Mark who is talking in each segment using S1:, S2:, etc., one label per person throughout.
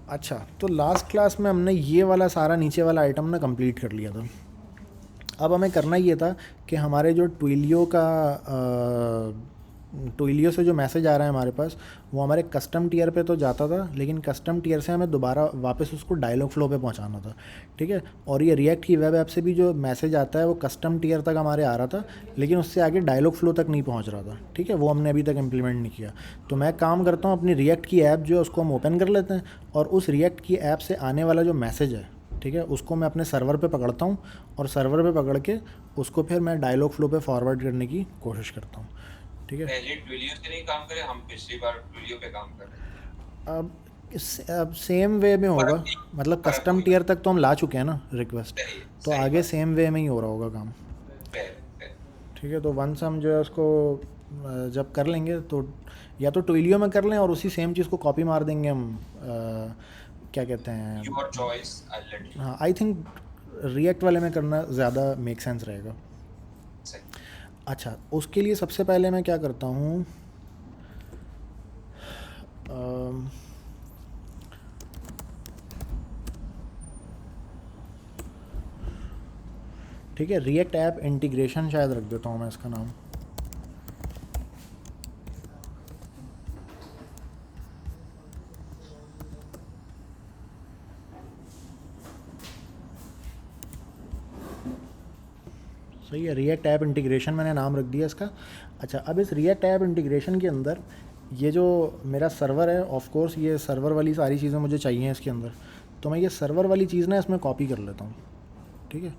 S1: अच्छा, तो last class में हमने ये वाला सारा नीचे वाला आइटम ना कंप्लीट कर लिया था। अब हमें करना ये था कि हमारे जो ट्विलियो का ट्विलियो से जो मैसेज आ रहा है हमारे पास, वो हमारे कस्टम टीयर पे तो जाता था, लेकिन कस्टम टीयर से हमें दोबारा वापस उसको डायलॉग फ्लो पे पहुंचाना था। ठीक है, और ये रिएक्ट की वेब ऐप से भी जो मैसेज आता है वो कस्टम टीयर तक हमारे आ रहा था, लेकिन उससे आगे डायलॉग फ्लो तक नहीं पहुंच रहा था। ठीक है, वो हमने अभी तक इम्प्लीमेंट नहीं किया। तो मैं काम करता हूँ, अपनी रिएक्ट की ऐप जो है उसको हम ओपन कर लेते हैं, और उस रिएक्ट की ऐप से आने वाला जो मैसेज है, ठीक है, उसको मैं अपने सर्वर पे पकड़ता हूँ, और सर्वर पे पकड़ के उसको फिर मैं डायलॉग फ्लो पे फॉरवर्ड करने की कोशिश करता हूँ। ठीक है,
S2: पहले ट्विलियो से नहीं काम करे, हम पिछली बार ट्विलियो पे काम कर रहे थे।
S1: अब अब सेम वे में होगा। मतलब
S2: फर्क
S1: कस्टम
S2: होगा।
S1: टीयर तक तो हम ला चुके हैं ना रिक्वेस्ट,
S2: सही है,
S1: तो
S2: सही
S1: आगे
S2: बात।
S1: सेम वे में ही हो रहा होगा काम।
S2: Fair fair.
S1: ठीक है, तो वंस हम जो है उसको जब कर लेंगे तो या तो ट्विलियो में कर लें और उसी सेम चीज़ को कॉपी मार देंगे हम, क्या कहते हैं।
S2: Your choice, I let you.
S1: हाँ, आई थिंक रिएक्ट वाले में करना ज़्यादा मेक सेंस रहेगा।
S2: सही।
S1: अच्छा, उसके लिए सबसे पहले मैं क्या करता हूँ, अम, ठीक है, रिएक्ट ऐप इंटीग्रेशन शायद रख देता हूँ मैं इसका नाम। सही है, रिएक्ट ऐप इंटीग्रेशन मैंने नाम रख दिया इसका। अच्छा, अब इस रिएक्ट ऐप इंटीग्रेशन के अंदर ये जो मेरा सर्वर है, ऑफ कोर्स ये सर्वर वाली सारी चीज़ें मुझे चाहिए इसके अंदर, तो मैं ये सर्वर वाली चीज़ ना इसमें कॉपी कर लेता हूँ। ठीक है,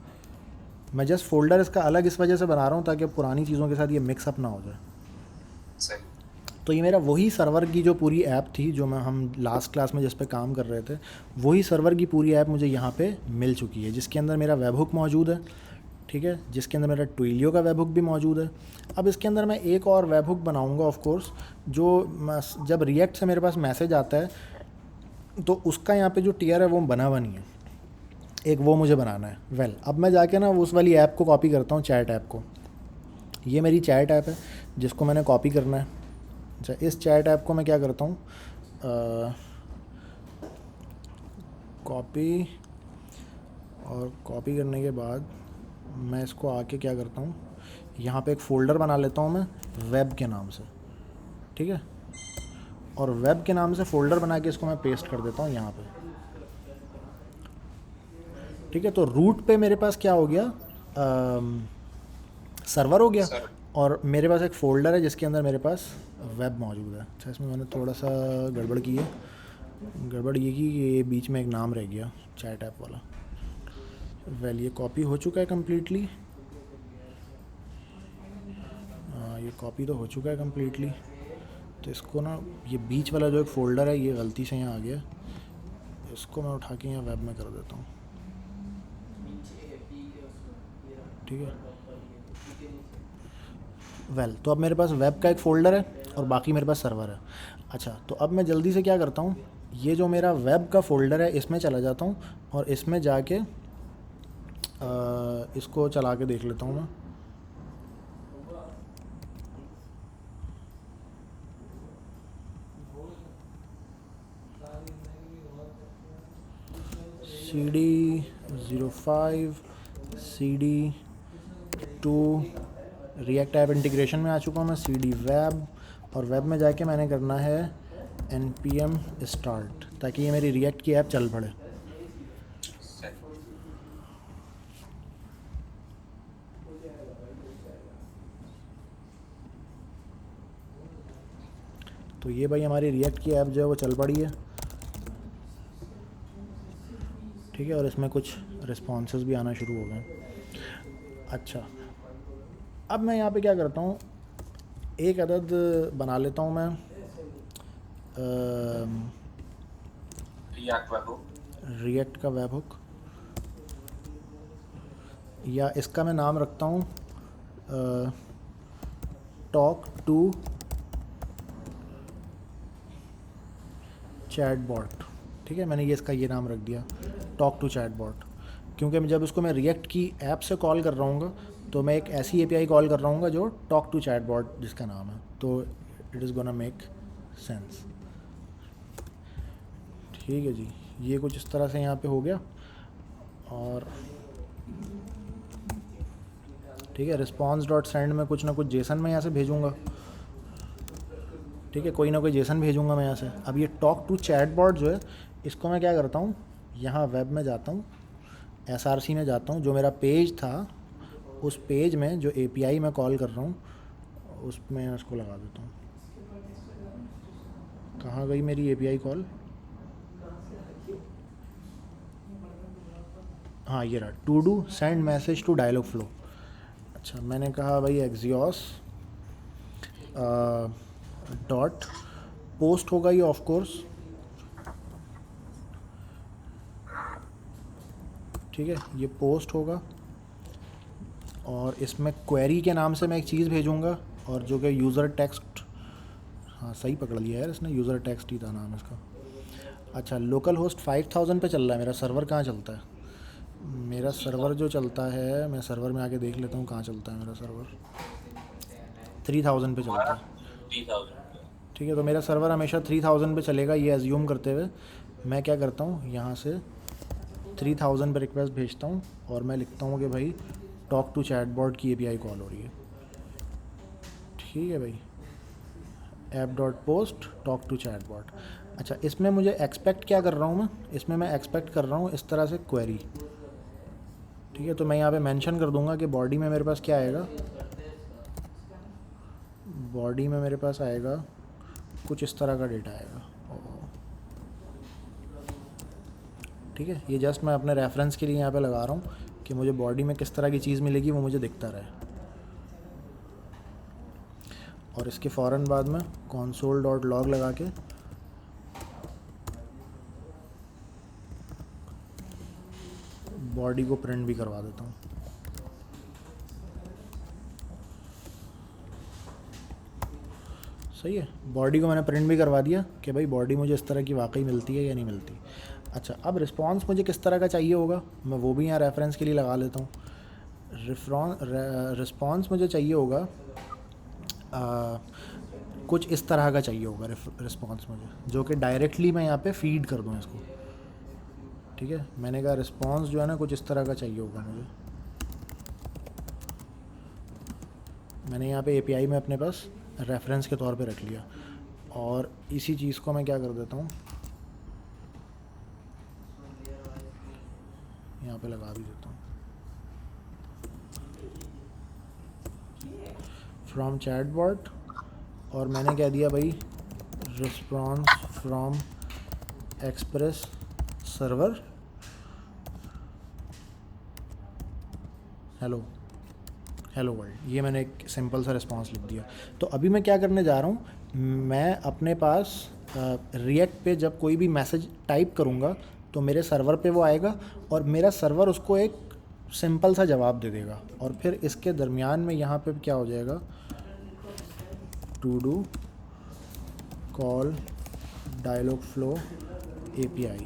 S1: मैं जस्ट फोल्डर इसका अलग इस वजह से बना रहा हूँ ताकि पुरानी चीज़ों के साथ ये मिक्सअप ना हो जाए।
S2: सही।
S1: तो ये मेरा वही सर्वर की जो पूरी ऐप थी जो मैं हम लास्ट क्लास में जिस पे काम कर रहे थे, वही सर्वर की पूरी ऐप मुझे यहाँ पे मिल चुकी है, जिसके अंदर मेरा वेब हुक मौजूद है। ठीक है, जिसके अंदर मेरा ट्विलियो का वेब हुक भी मौजूद है। अब इसके अंदर मैं एक और वेब हुक बनाऊंगा ऑफ कोर्स, जो जब रिएक्ट से मेरे पास मैसेज आता है तो उसका यहाँ पे जो टीयर है वो बना हुआ नहीं है, एक वो मुझे बनाना है। अब मैं जाके ना उस वाली ऐप को कॉपी करता हूँ, चैट ऐप को। ये मेरी चैट ऐप है जिसको मैंने कॉपी करना है। अच्छा, इस चैट ऐप को मैं क्या करता हूँ, कॉपी, और कॉपी करने के बाद मैं इसको आके क्या करता हूँ, यहाँ पे एक फ़ोल्डर बना लेता हूँ मैं वेब के नाम से। ठीक है, और वेब के नाम से फ़ोल्डर बना के इसको मैं पेस्ट कर देता हूँ यहाँ पे। ठीक है, तो रूट पे मेरे पास क्या हो गया, सर्वर हो गया,
S2: सर।
S1: और मेरे पास एक फ़ोल्डर है जिसके अंदर मेरे पास वेब मौजूद है। अच्छा, इसमें मैंने थोड़ा सा गड़बड़ की है। गड़बड़ ये की कि ये बीच में एक नाम रह गया, चैट ऐप वाला। ये कॉपी हो चुका है कम्प्लीटली। ये कॉपी तो हो चुका है कम्प्लीटली। तो इसको ना, ये बीच वाला जो एक फ़ोल्डर है ये गलती से यहाँ आ गया, इसको मैं उठा के यहाँ वेब में कर देता हूँ। ठीक है, तो अब मेरे पास वेब का एक फ़ोल्डर है और बाकी मेरे पास सर्वर है। अच्छा, तो अब मैं जल्दी से क्या करता हूँ, ये जो मेरा वेब का फ़ोल्डर है इसमें चला जाता हूँ, और इसमें जाके इसको चला के देख लेता हूँ मैं। CD05 CD2 react app integration में आ चुका हूँ मैं, CD वेब, और वेब में जाके मैंने करना है npm स्टार्ट, ताकि ये मेरी रिएक्ट की ऐप चल पड़े।
S2: सही।
S1: तो ये भाई हमारी रिएक्ट की ऐप जो है वो चल पड़ी है। ठीक है, और इसमें कुछ रिस्पॉन्सेज भी आना शुरू हो गए। अच्छा, अब मैं यहाँ पे क्या करता हूँ, एक अदद बना लेता हूँ मैं
S2: रिएक्ट वालों।
S1: रिएक्ट का वेब हुक, या इसका मैं नाम रखता हूँ टॉक टू चैट बॉट। ठीक है, मैंने ये इसका ये नाम रख दिया, टॉक टू चैट बॉट, क्योंकि जब इसको मैं रिएक्ट की ऐप से कॉल कर रहा हूँ तो मैं एक ऐसी एपीआई कॉल कर रहा हूँ जो टॉक टू चैट बॉट जिसका नाम है, तो it is gonna make sense. ठीक है जी, ये कुछ इस तरह से यहाँ पे हो गया। और ठीक है, रिस्पॉन्स डॉट सेंड में कुछ ना कुछ जेसन मैं यहाँ से भेजूँगा। ठीक है, कोई ना कोई जेसन भेजूँगा मैं यहाँ से। अब ये टॉक टू चैट बॉट जो है, इसको मैं क्या करता हूँ, यहाँ वेब में जाता हूँ, SRC में जाता हूँ, जो मेरा पेज था उस पेज में जो API मैं कॉल कर रहा हूँ उसमें उसको लगा देता हूँ। कहाँ गई मेरी API कॉल? हाँ, ये रहा, to do send message to dialog flow. अच्छा, मैंने कहा भाई एक्सियोस डॉट पोस्ट होगा ये ऑफ कोर्स। ठीक है, ये पोस्ट होगा और इसमें क्वेरी के नाम से मैं एक चीज़ भेजूँगा, और जो कि यूज़र टेक्स्ट, हाँ सही पकड़ लिया यार इसने, यूज़र टेक्स्ट ही था नाम इसका। अच्छा, लोकल होस्ट 5000 पे चल रहा है मेरा सर्वर। कहाँ चलता है मेरा सर्वर? जो चलता है, मैं सर्वर में आके देख लेता हूँ कहाँ चलता है मेरा सर्वर। 3000 पे चलता है।
S2: 3000।
S1: ठीक है, तो मेरा सर्वर हमेशा 3000 पे चलेगा, ये एज्यूम करते हुए मैं क्या करता हूँ, यहाँ से 3000 पे रिक्वेस्ट भेजता हूँ और मैं लिखता हूँ कि भाई टॉक टू चैट बॉट की API कॉल हो रही है। ठीक है भाई, app dot post talk to chat bot. अच्छा, इसमें मुझे एक्सपेक्ट क्या कर रहा हूँ मैं, इसमें मैं एक्सपेक्ट कर रहा हूँ इस तरह से क्वेरी। ठीक है, तो मैं यहाँ पे मेंशन कर दूंगा कि बॉडी में मेरे पास क्या आएगा, बॉडी में मेरे पास आएगा कुछ इस तरह का डेटा आएगा। ठीक है, ये जस्ट मैं अपने रेफरेंस के लिए यहाँ पे लगा रहा हूँ कि मुझे बॉडी में किस तरह की चीज़ मिलेगी वो मुझे दिखता रहे। और इसके फ़ौरन बाद में console डॉट लॉग लगा के बॉडी को प्रिंट भी करवा देता हूँ। सही है, बॉडी को मैंने प्रिंट भी करवा दिया कि भाई बॉडी मुझे इस तरह की वाकई मिलती है या नहीं मिलती। अच्छा, अब रिस्पॉन्स मुझे किस तरह का चाहिए होगा, मैं वो भी यहाँ रेफरेंस के लिए लगा लेता हूँ। रिस्पॉन्स मुझे चाहिए होगा कुछ इस तरह का चाहिए होगा रिस्पॉन्स मुझे, जो कि डायरेक्टली मैं यहाँ पे फीड कर दूँ इसको। ठीक है, मैंने कहा रिस्पॉन्स जो है ना कुछ इस तरह का चाहिए होगा मुझे। मैंने यहाँ पे API में अपने पास रेफरेंस के तौर पे रख लिया, और इसी चीज़ को मैं क्या कर देता हूँ, यहाँ पे लगा भी देता हूँ, फ्रॉम चैटबॉट। और मैंने क्या दिया भाई, response from express server hello hello world. ये मैंने एक सिंपल सा रिस्पॉन्स लिख दिया। तो अभी मैं क्या करने जा रहा हूँ, मैं अपने पास रिएक्ट पे जब कोई भी मैसेज टाइप करूँगा तो मेरे सर्वर पे वो आएगा और मेरा सर्वर उसको एक सिंपल सा जवाब दे देगा। और फिर इसके दरमियान में यहाँ पे क्या हो जाएगा, to do call dialog flow API।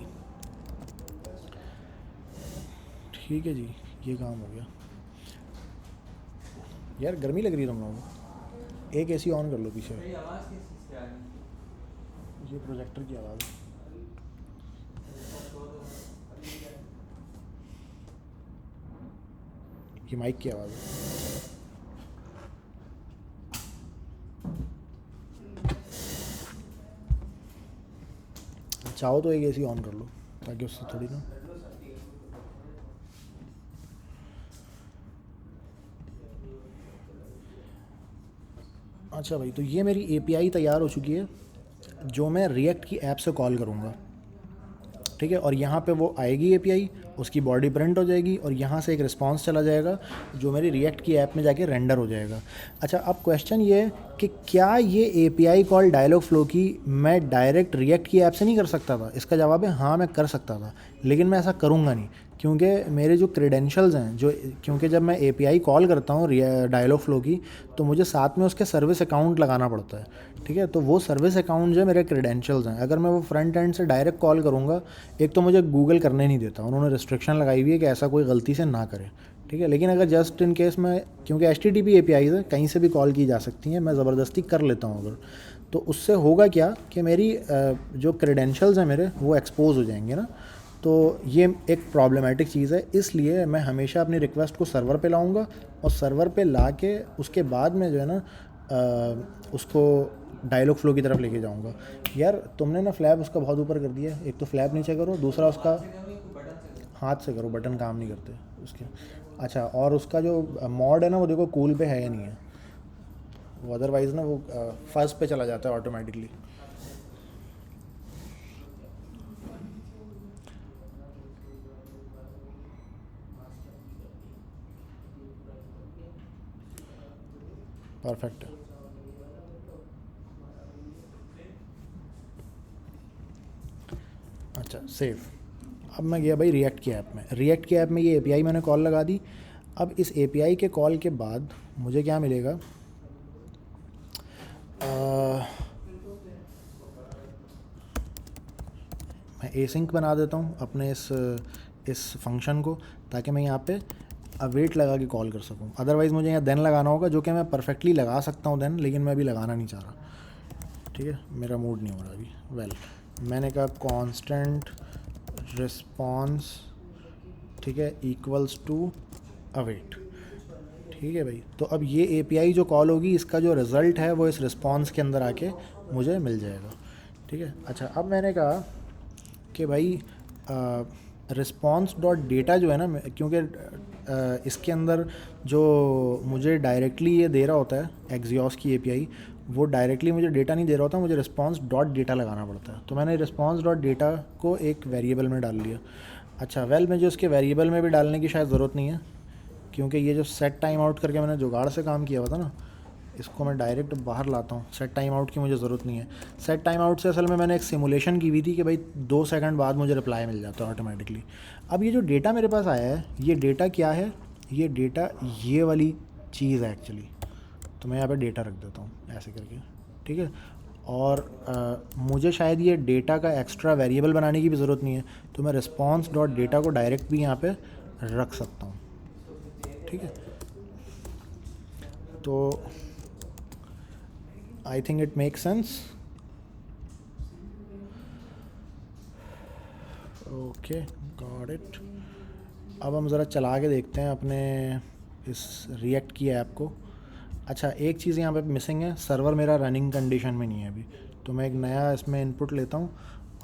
S1: ठीक है जी, ये काम हो गया। यार गर्मी लग रही है तुम लोगों को, एक AC ऑन कर लो पीछे। ये प्रोजेक्टर की आवाज़ है। ये माइक की आवाज़ है। चाहो तो एक AC ऑन कर लो ताकि उससे थोड़ी ना। अच्छा भाई, तो ये मेरी API तैयार हो चुकी है जो मैं रिएक्ट की ऐप से कॉल करूँगा। ठीक है, और यहाँ पे वो आएगी API, उसकी बॉडी प्रिंट हो जाएगी और यहाँ से एक रिस्पांस चला जाएगा जो मेरी रिएक्ट की ऐप में जाके रेंडर हो जाएगा। अच्छा, अब क्वेश्चन ये है कि क्या ये API कॉल डायलॉग फ्लो की मैं डायरेक्ट रिएक्ट की ऐप से नहीं कर सकता था? इसका जवाब है हाँ, मैं कर सकता था, लेकिन मैं ऐसा करूँगा नहीं, क्योंकि मेरे जो क्रेडेंशियल्स हैं क्योंकि जब मैं API कॉल करता हूँ डायलॉग फ्लो की तो मुझे साथ में उसके सर्विस अकाउंट लगाना पड़ता है। ठीक है, तो वो सर्विस अकाउंट जो मेरे क्रेडेंशियल्स हैं, अगर मैं वो फ्रंट एंड से डायरेक्ट कॉल करूँगा, एक तो मुझे गूगल करने नहीं देता, उन्होंने रिस्ट्रिक्शन लगाई हुई है कि ऐसा कोई गलती से ना करे। ठीक है, लेकिन अगर जस्ट इन केस मैं, क्योंकि HTTP API है, कहीं से भी कॉल की जा सकती हैं, मैं ज़बरदस्ती कर लेता हूँ अगर, तो उससे होगा क्या कि मेरी जो क्रेडेंशियल्स हैं मेरे वो एक्सपोज हो जाएंगे ना। तो ये एक प्रॉब्लमेटिक चीज़ है, इसलिए मैं हमेशा अपनी रिक्वेस्ट को सर्वर पे लाऊंगा और सर्वर पे ला के उसके बाद में जो है ना उसको डायलॉग फ्लो की तरफ लेके जाऊंगा। यार तुमने ना फ्लैप उसका बहुत ऊपर कर दिया है, एक तो फ्लैप नीचे करो, दूसरा उसका हाथ से करो, बटन काम नहीं करते उसके। अच्छा, और उसका जो मॉड है ना वो देखो कूल पे है या नहीं है, वो अदरवाइज़ ना वो फर्स्ट पे चला जाता है ऑटोमेटिकली। परफेक्ट है। अच्छा सेव। अब मैं गया भाई रिएक्ट की ऐप में, रिएक्ट की ऐप में ये एपीआई मैंने कॉल लगा दी। अब इस एपीआई के कॉल के बाद मुझे क्या मिलेगा, मैं एसिंक बना देता हूँ अपने इस फंक्शन को, ताकि मैं यहाँ पे अवेट लगा के कॉल कर सकूँ। अदरवाइज़ मुझे यहाँ देन लगाना होगा, जो कि मैं परफेक्टली लगा सकता हूँ देन, लेकिन मैं अभी लगाना नहीं चाह रहा। ठीक है, मेरा मूड नहीं हो रहा अभी। वेल मैंने कहा कांस्टेंट रिस्पॉन्स, ठीक है, इक्वल्स टू अवेट। ठीक है भाई, तो अब ये एपीआई जो कॉल होगी इसका जो रिज़ल्ट है वो इस रिस्पॉन्स के अंदर आके मुझे मिल जाएगा। ठीक है। अच्छा, अब मैंने कहा कि भाई रिस्पॉन्स डॉट डेटा जो है ना, क्योंकि इसके अंदर जो मुझे डायरेक्टली ये दे रहा होता है एक्सियोस की एपीआई, वो डायरेक्टली मुझे डेटा नहीं दे रहा होता, मुझे रिस्पॉन्स डॉट डेटा लगाना पड़ता है। तो मैंने रिस्पॉन्स डॉट डेटा को एक वेरिएबल में डाल लिया। अच्छा वेल, मुझे उसके वेरिएबल में भी डालने की शायद ज़रूरत नहीं है, क्योंकि ये जो सेट टाइम आउट करके मैंने जुगाड़ से काम किया हुआ था ना, इसको मैं डायरेक्ट बाहर लाता हूँ। सेट टाइम आउट की मुझे ज़रूरत नहीं है। सेट टाइम आउट से असल में मैंने एक सिमुलेशन की हुई थी कि भाई 2 सेकंड बाद मुझे रिप्लाई मिल जाता है ऑटोमेटिकली। अब ये जो डेटा मेरे पास आया है, ये डेटा क्या है, ये डेटा ये वाली चीज़ है एक्चुअली। तो मैं यहाँ पे डेटा रख देता हूँ ऐसे करके। ठीक है, और मुझे शायद ये डेटा का एक्स्ट्रा वेरिएबल बनाने की भी ज़रूरत नहीं है, तो मैं रिस्पॉन्स डॉट डेटा को डायरेक्ट भी यहाँ पे रख सकता हूँ। ठीक है, तो I think it make sense. Okay, got it. अब हम ज़रा चला के देखते हैं अपने इस रिएक्ट की ऐप को। अच्छा, एक चीज़ यहाँ पे मिसिंग है, सर्वर मेरा रनिंग कंडीशन में नहीं है अभी, तो मैं एक नया इसमें इनपुट लेता हूँ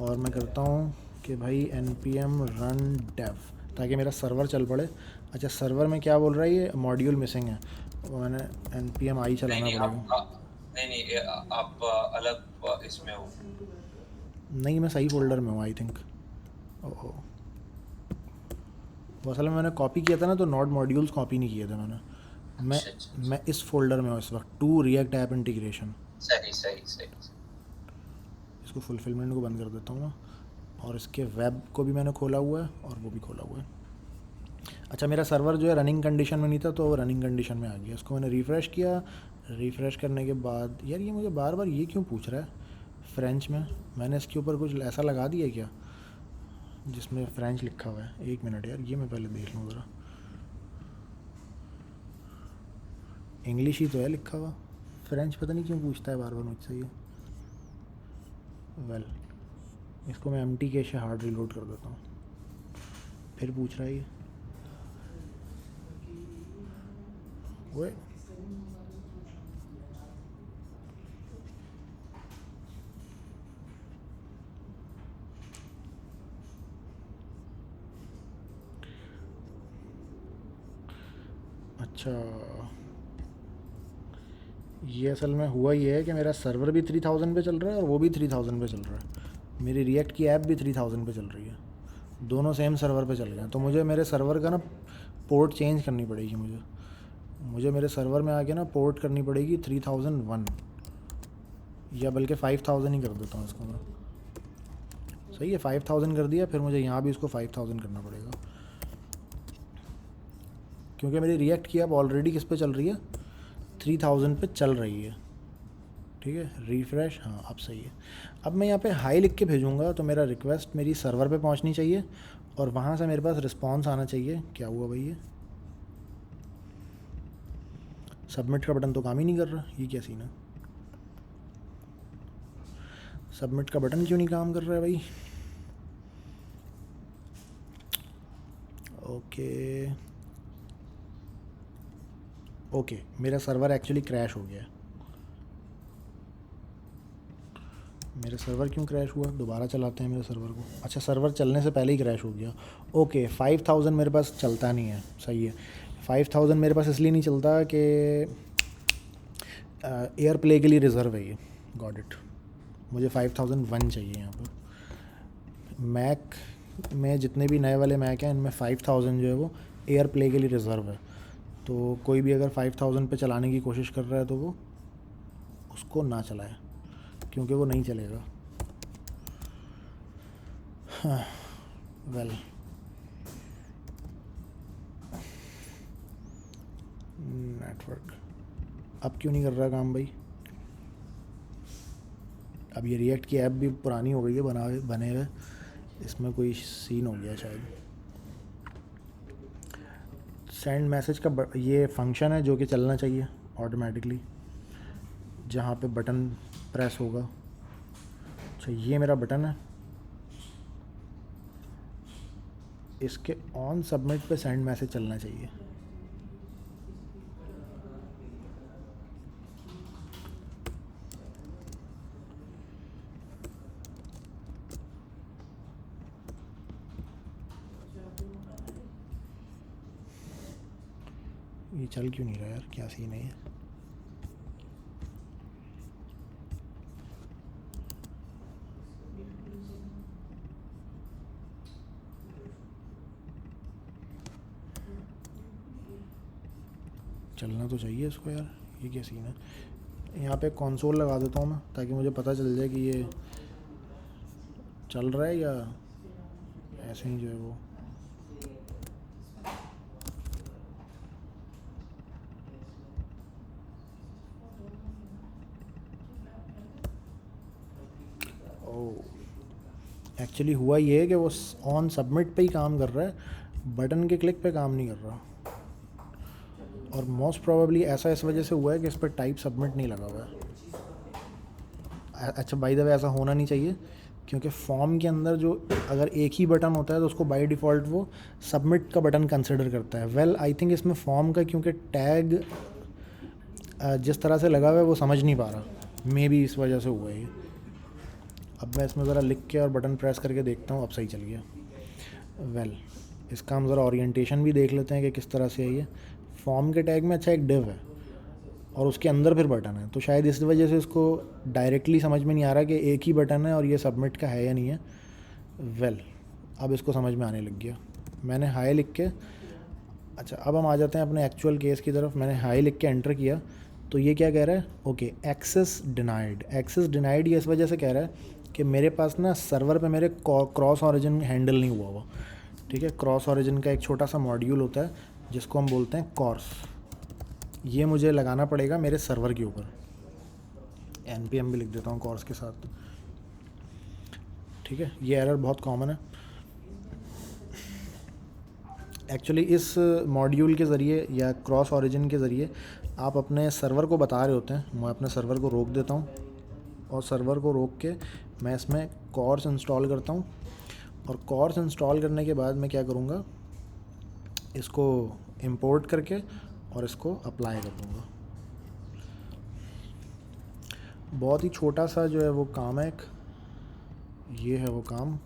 S1: और मैं करता हूँ कि भाई npm run dev, ताकि मेरा सर्वर चल पड़े। अच्छा, सर्वर में क्या बोल रहा है, ये मॉड्यूल मिसिंग है, वो मैंने npm i
S2: नहीं
S1: चलाना
S2: नहीं
S1: पड़ेगा।
S2: नहीं नहीं आप अलग इसमें हो।
S1: नहीं, मैं सही फोल्डर में हूँ आई थिंक। ओह, वो असल में मैंने कॉपी किया था ना, तो नॉट मॉड्यूल्स कॉपी नहीं किए थे मैंने। मैं
S2: अच्छा अच्छा अच्छा।
S1: मैं इस फोल्डर में हूँ इस वक्त, टू रिएक्ट ऐप इंटीग्रेशन।
S2: सही सही सही।
S1: इसको फुलफिलमेंट को बंद कर देता हूँ मैं, और इसके वेब को भी मैंने खोला हुआ है और वो भी खोला हुआ है। अच्छा, मेरा सर्वर जो है रनिंग कंडीशन में नहीं था, तो वो रनिंग कंडीशन में आ गया। इसको मैंने रिफ़्रेश किया, रिफ़्रेश करने के बाद यार ये मुझे बार बार ये क्यों पूछ रहा है फ्रेंच में। मैंने इसके ऊपर कुछ ऐसा लगा दिया क्या जिसमें फ्रेंच लिखा हुआ है? एक मिनट यार, ये मैं पहले देख लूँ ज़रा। इंग्लिश ही तो है लिखा हुआ, फ्रेंच पता नहीं क्यों पूछता है बार बार मुझसे ये। वेल, इसको मैं एम्प्टी कैश से हार्ड रीलोड कर देता हूँ, फिर पूछ रहा है ये। ओए, अच्छा, ये असल में हुआ ये है कि मेरा सर्वर भी 3000 पे चल रहा है और वो भी 3000 पे चल रहा है। मेरी रिएक्ट की ऐप भी 3000 पे चल रही है, दोनों सेम सर्वर पे चल गए हैं। तो मुझे मेरे सर्वर का ना पोर्ट चेंज करनी पड़ेगी। मुझे मेरे सर्वर में आके ना पोर्ट करनी पड़ेगी 3001, या बल्कि 5000 ही कर देता हूँ इसको मैं। सही है, 5000 कर दिया, फिर मुझे यहाँ भी इसको 5000 करना पड़ेगा, क्योंकि मेरी रिएक्ट की ऐप ऑलरेडी किस पे चल रही है, 3000 पे चल रही है। ठीक है, रिफ़्रेश, हाँ अब सही है। अब मैं यहाँ पे हाई लिख के भेजूँगा, तो मेरा रिक्वेस्ट मेरी सर्वर पे पहुँचनी चाहिए और वहाँ से मेरे पास रिस्पांस आना चाहिए। क्या हुआ भाई, ये सबमिट का बटन तो काम ही नहीं कर रहा, ये क्या सीन है? सबमिट का बटन क्यों नहीं काम कर रहा है भाई? ओके, मेरा सर्वर एक्चुअली क्रैश हो गया है। मेरा सर्वर क्यों क्रैश हुआ? दोबारा चलाते हैं मेरे सर्वर को। अच्छा, सर्वर चलने से पहले ही क्रैश हो गया। ओके, 5000 मेरे पास चलता नहीं है, सही है। 5000 मेरे पास इसलिए नहीं चलता कि एयर प्ले के लिए रिज़र्व है ये। Got it. मुझे 5001 चाहिए यहाँ पर। मैक में जितने भी नए वाले मैक हैं इनमें 5000 जो है वो एयर प्ले के लिए रिज़र्व है। तो कोई भी अगर 5000 पे चलाने की कोशिश कर रहा है तो वो उसको ना चलाए, क्योंकि वो नहीं चलेगा। हाँ, वेल नेटवर्क अब क्यों नहीं कर रहा काम भाई? अब ये रिएक्ट की ऐप भी पुरानी हो गई है बने हुए, इसमें कोई सीन हो गया शायद। सेंड मैसेज का ये फंक्शन है जो कि चलना चाहिए ऑटोमेटिकली, जहाँ पे बटन प्रेस होगा। अच्छा, ये मेरा बटन है, इसके ऑन सबमिट पे सेंड मैसेज चलना चाहिए। ये चल क्यों नहीं रहा यार? क्या सीन है ये? चलना तो चाहिए इसको यार, ये क्या सीन है? यहाँ पे कंसोल लगा देता हूँ मैं, ताकि मुझे पता चल जाए कि ये चल रहा है या ऐसे ही जो है वो। ओह, एक्चुअली हुआ ये है कि वो ऑन सबमिट पे ही काम कर रहा है, बटन के क्लिक पे काम नहीं कर रहा। और मोस्ट प्रोबेबली ऐसा इस वजह से हुआ है कि इस पर टाइप सबमिट नहीं लगा हुआ है। अच्छा, बाय द वे ऐसा होना नहीं चाहिए, क्योंकि फॉर्म के अंदर जो अगर एक ही बटन होता है तो उसको बाय डिफ़ॉल्ट वो सबमिट का बटन कंसिडर करता है। वेल आई थिंक इसमें फॉर्म का क्योंकि टैग जिस तरह से लगा हुआ है वो समझ नहीं पा रहा, मे बी इस वजह से हुआ है ये। अब मैं इसमें ज़रा लिख के और बटन प्रेस करके देखता हूँ, अब सही चल गया। वेल इसका हम ज़रा ओरिएंटेशन भी देख लेते हैं कि किस तरह से है ये। फॉर्म के टैग में अच्छा एक डिव है और उसके अंदर फिर बटन है, तो शायद इस वजह से इसको डायरेक्टली समझ में नहीं आ रहा कि एक ही बटन है और ये सबमिट का है या नहीं है। वेल अब इसको समझ में आने लग गया। मैंने हाई लिख के, अच्छा अब हम आ जाते हैं अपने एक्चुअल केस की तरफ। मैंने हाई लिख के एंटर किया तो ये क्या कह रहा है? Okay, access denied. Access denied ये इस वजह से कह रहा है कि मेरे पास ना सर्वर पे मेरे क्रॉस ऑरिजिन हैंडल नहीं हुआ। ठीक है, क्रॉस ऑरिजिन का एक छोटा सा मॉड्यूल होता है जिसको हम बोलते हैं कॉर्स। ये मुझे लगाना पड़ेगा मेरे सर्वर के ऊपर। npm भी लिख देता हूँ कॉर्स के साथ। ठीक है, ये एरर बहुत कॉमन है एक्चुअली। इस मॉड्यूल के ज़रिए या क्रॉस ऑरिजिन के ज़रिए आप अपने सर्वर को बता रहे होते हैं। मैं अपने सर्वर को रोक देता हूँ और सर्वर को रोक के मैं इसमें कॉर्स इंस्टॉल करता हूँ। और कॉर्स इंस्टॉल करने के बाद मैं क्या करूँगा, इसको इंपोर्ट करके और इसको अप्लाई कर दूँगा। बहुत ही छोटा सा जो है वो काम है एक, ये है वो काम।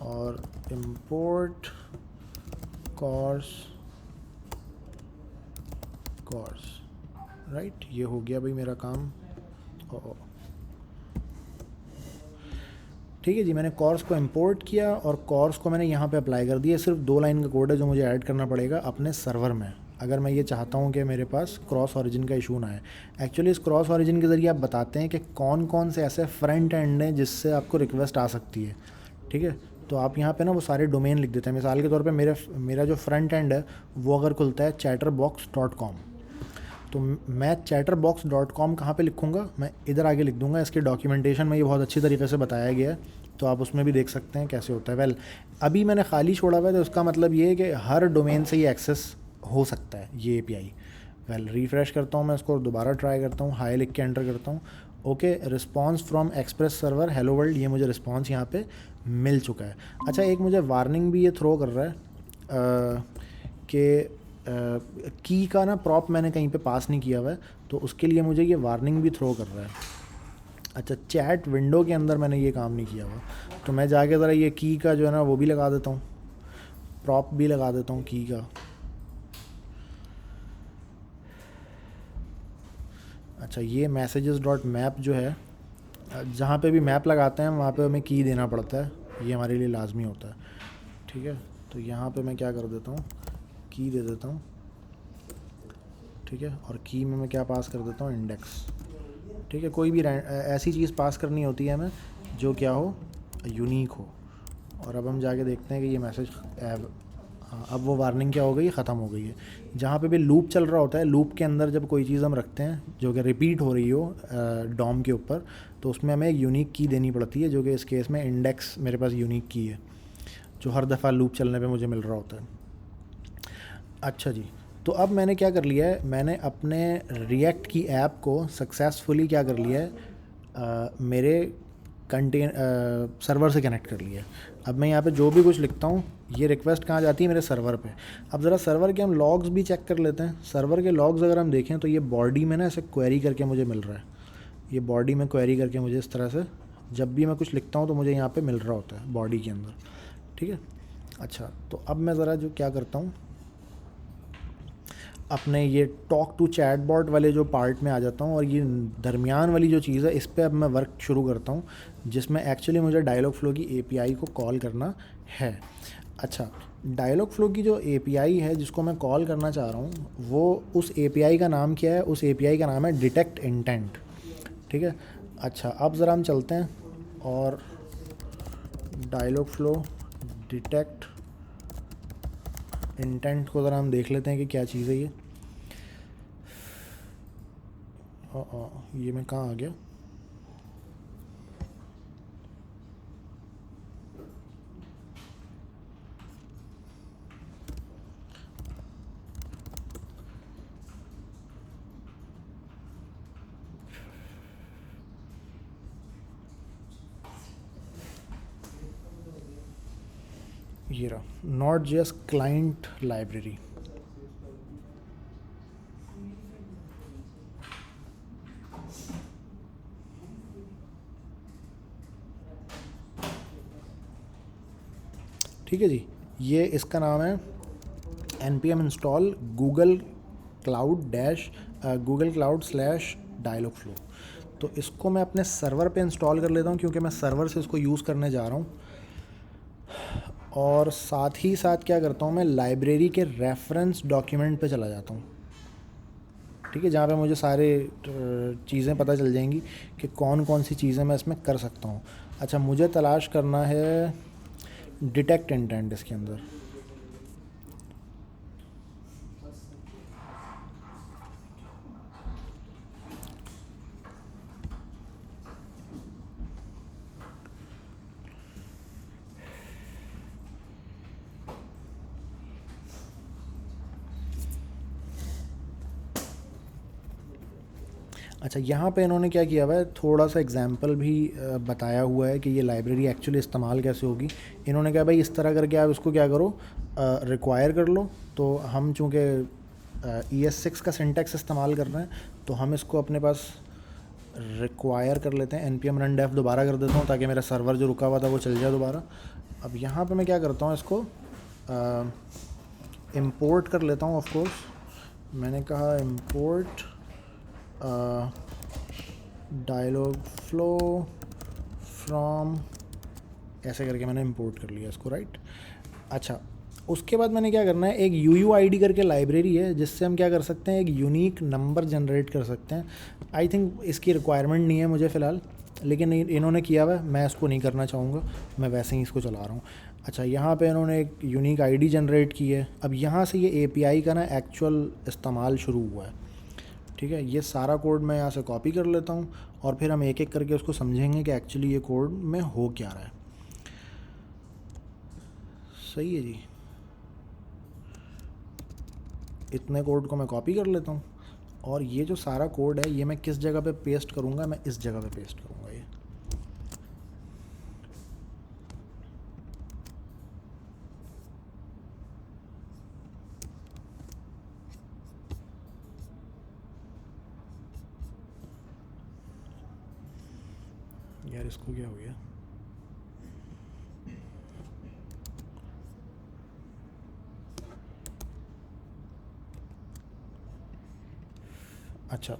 S1: और इंपोर्ट कॉर्स राइट, ये हो गया भाई मेरा काम। ठीक है जी, मैंने कॉर्स को इंपोर्ट किया और कॉर्स को मैंने यहाँ पे अप्लाई कर दिया। सिर्फ 2 लाइन का कोड है जो मुझे ऐड करना पड़ेगा अपने सर्वर में, अगर मैं ये चाहता हूँ कि मेरे पास क्रॉस ऑरिजिन का इशू ना आए। एक्चुअली इस क्रॉस ऑरिजिन के ज़रिए आप बताते हैं कि कौन कौन से ऐसे फ्रंट एंड हैं जिससे आपको रिक्वेस्ट आ सकती है। ठीक है, तो आप यहाँ पे ना वो सारे डोमेन लिख देते हैं। मिसाल के तौर पे मेरा जो फ्रंट एंड है वो अगर खुलता है chatterbox.com, तो मैं chatterbox.com कहाँ पे लिखूँगा? मैं इधर आगे लिख दूँगा। इसके डॉक्यूमेंटेशन में ये बहुत अच्छी तरीके से बताया गया है, तो आप उसमें भी देख सकते हैं कैसे होता है। वेल अभी मैंने खाली छोड़ा हुआ है, तो उसका मतलब ये है कि हर डोमेन से ये एक्सेस हो सकता है ये API। वेल रिफ़्रेश करता हूँ मैं इसको, दोबारा ट्राई करता हूँ, हाई लिख के एंटर करता हूँ okay, response from express server hello world, ये मुझे रिस्पॉन्स यहाँ पे मिल चुका है। अच्छा, एक मुझे वार्निंग भी ये थ्रो कर रहा है कि की का ना प्रॉप मैंने कहीं पे पास नहीं किया हुआ है, तो उसके लिए मुझे ये वार्निंग भी थ्रो कर रहा है। अच्छा, चैट विंडो के अंदर मैंने ये काम नहीं किया हुआ, तो मैं जाके ज़रा ये की का जो है ना वो भी लगा देता हूँ, प्रॉप भी लगा देता हूँ की का। अच्छा, ये मैसेजेस डॉट मैप जो है, जहाँ पे भी मैप लगाते हैं वहाँ पे हमें की देना पड़ता है, ये हमारे लिए लाजमी होता है। ठीक है, तो यहाँ पे मैं क्या कर देता हूँ, की दे देता हूँ। ठीक है, और की में मैं क्या पास कर देता हूँ, इंडेक्स। ठीक है, कोई भी ऐसी चीज़ पास करनी होती है हमें जो क्या हो, यूनिक हो। और अब हम जाके देखते हैं कि ये मैसेज, हाँ, अब वो वार्निंग क्या हो गई, ख़त्म हो गई है। जहाँ पे भी लूप चल रहा होता है, लूप के अंदर जब कोई चीज़ हम रखते हैं जो कि रिपीट हो रही हो डॉम के ऊपर, तो उसमें हमें एक यूनिक की देनी पड़ती है, जो कि इस केस में इंडेक्स मेरे पास यूनिक की है, जो हर दफ़ा लूप चलने पे मुझे मिल रहा होता है। अच्छा जी, तो अब मैंने क्या कर लिया है, मैंने अपने रिएक्ट की ऐप को सक्सेसफुली क्या कर लिया है, मेरे सर्वर से कनेक्ट कर लिया है। अब मैं यहाँ पे जो भी कुछ लिखता हूँ, ये रिक्वेस्ट कहाँ जाती है, मेरे सर्वर पे। अब ज़रा सर्वर के हम लॉग्स भी चेक कर लेते हैं। सर्वर के लॉग्स अगर हम देखें तो ये बॉडी में ना ऐसे क्वेरी करके मुझे मिल रहा है, ये बॉडी में क्वेरी करके मुझे इस तरह से जब भी मैं कुछ लिखता हूँ तो मुझे यहाँ पे मिल रहा होता है बॉडी के अंदर। ठीक है, अच्छा, तो अब मैं ज़रा जो क्या करता हूँ, अपने ये टॉक टू चैट बॉट वाले जो पार्ट में आ जाता हूँ, और ये दरमियान वाली जो चीज़ है इस पर अब मैं वर्क शुरू करता हूँ, जिसमें एक्चुअली मुझे डायलॉग फ्लो की एपीआई को कॉल करना है। अच्छा, डायलॉग फ्लो की जो एपीआई है जिसको मैं कॉल करना चाह रहा हूँ, वो उस एपीआई का नाम क्या है, उस एपीआई का नाम है डिटेक्ट इंटेंट। ठीक है, अच्छा, अब ज़रा हम चलते हैं और डायलॉग फ्लो डिटेक्ट इंटेंट को ज़रा हम देख लेते हैं कि क्या चीज़ है ये। ये मैं कहाँ आ गया, ये रहा, नॉट जस्ट क्लाइंट लाइब्रेरी। ठीक है जी, ये इसका नाम है npm install Google cloud slash dialog flow. तो इसको मैं अपने सर्वर पे इंस्टॉल कर लेता हूँ, क्योंकि मैं सर्वर से इसको यूज़ करने जा रहा हूँ। और साथ ही साथ क्या करता हूँ, मैं लाइब्रेरी के रेफरेंस डॉक्यूमेंट पे चला जाता हूँ। ठीक है, जहाँ पे मुझे सारे चीज़ें पता चल जाएंगी कि कौन कौन सी चीज़ें मैं इसमें कर सकता हूँ। अच्छा, मुझे तलाश करना है डिटेक्ट इंटेंट इसके अंदर। अच्छा, यहाँ पे इन्होंने क्या किया हुआ है, थोड़ा सा एग्जाम्पल भी बताया हुआ है कि ये लाइब्रेरी एक्चुअली इस्तेमाल कैसे होगी। इन्होंने कहा भाई इस तरह करके आप इसको क्या करो, रिक्वायर कर लो। तो हम चूँकि ES6 का सिंटैक्स इस्तेमाल कर रहे हैं, तो हम इसको अपने पास रिक्वायर कर लेते हैं। npm run def दोबारा कर देता हूँ ताकि मेरा सर्वर जो रुका हुआ था वो चल जाए दोबारा। अब यहाँ पे मैं क्या करता हूँ, इसको इंपोर्ट कर लेता हूँ। ऑफ कोर्स मैंने कहा इंपोर्ट डायलॉग फ्लो फ्रॉम, ऐसे करके मैंने इंपोर्ट कर लिया इसको, राइट। अच्छा, उसके बाद मैंने क्या करना है, एक UUID करके लाइब्रेरी है जिससे हम क्या कर सकते हैं, एक यूनिक नंबर जनरेट कर सकते हैं। आई थिंक इसकी रिक्वायरमेंट नहीं है मुझे फ़िलहाल, लेकिन इन्होंने किया हुआ है, मैं इसको नहीं करना चाहूँगा, मैं वैसे ही इसको चला रहा हूँ। अच्छा, यहाँ पे इन्होंने एक यूनिक आईडी जनरेट की है। अब यहाँ से ये API का ना एक्चुअल इस्तेमाल शुरू हुआ है। ठीक है, ये सारा कोड मैं यहाँ से कॉपी कर लेता हूँ, और फिर हम एक एक करके उसको समझेंगे कि एक्चुअली ये कोड में हो क्या रहा है। सही है जी, इतने कोड को मैं कॉपी कर लेता हूँ, और ये जो सारा कोड है ये मैं किस जगह पे पेस्ट करूँगा, मैं इस जगह पे पेस्ट करूँगा ये। यार इसको क्या हो गया? अच्छा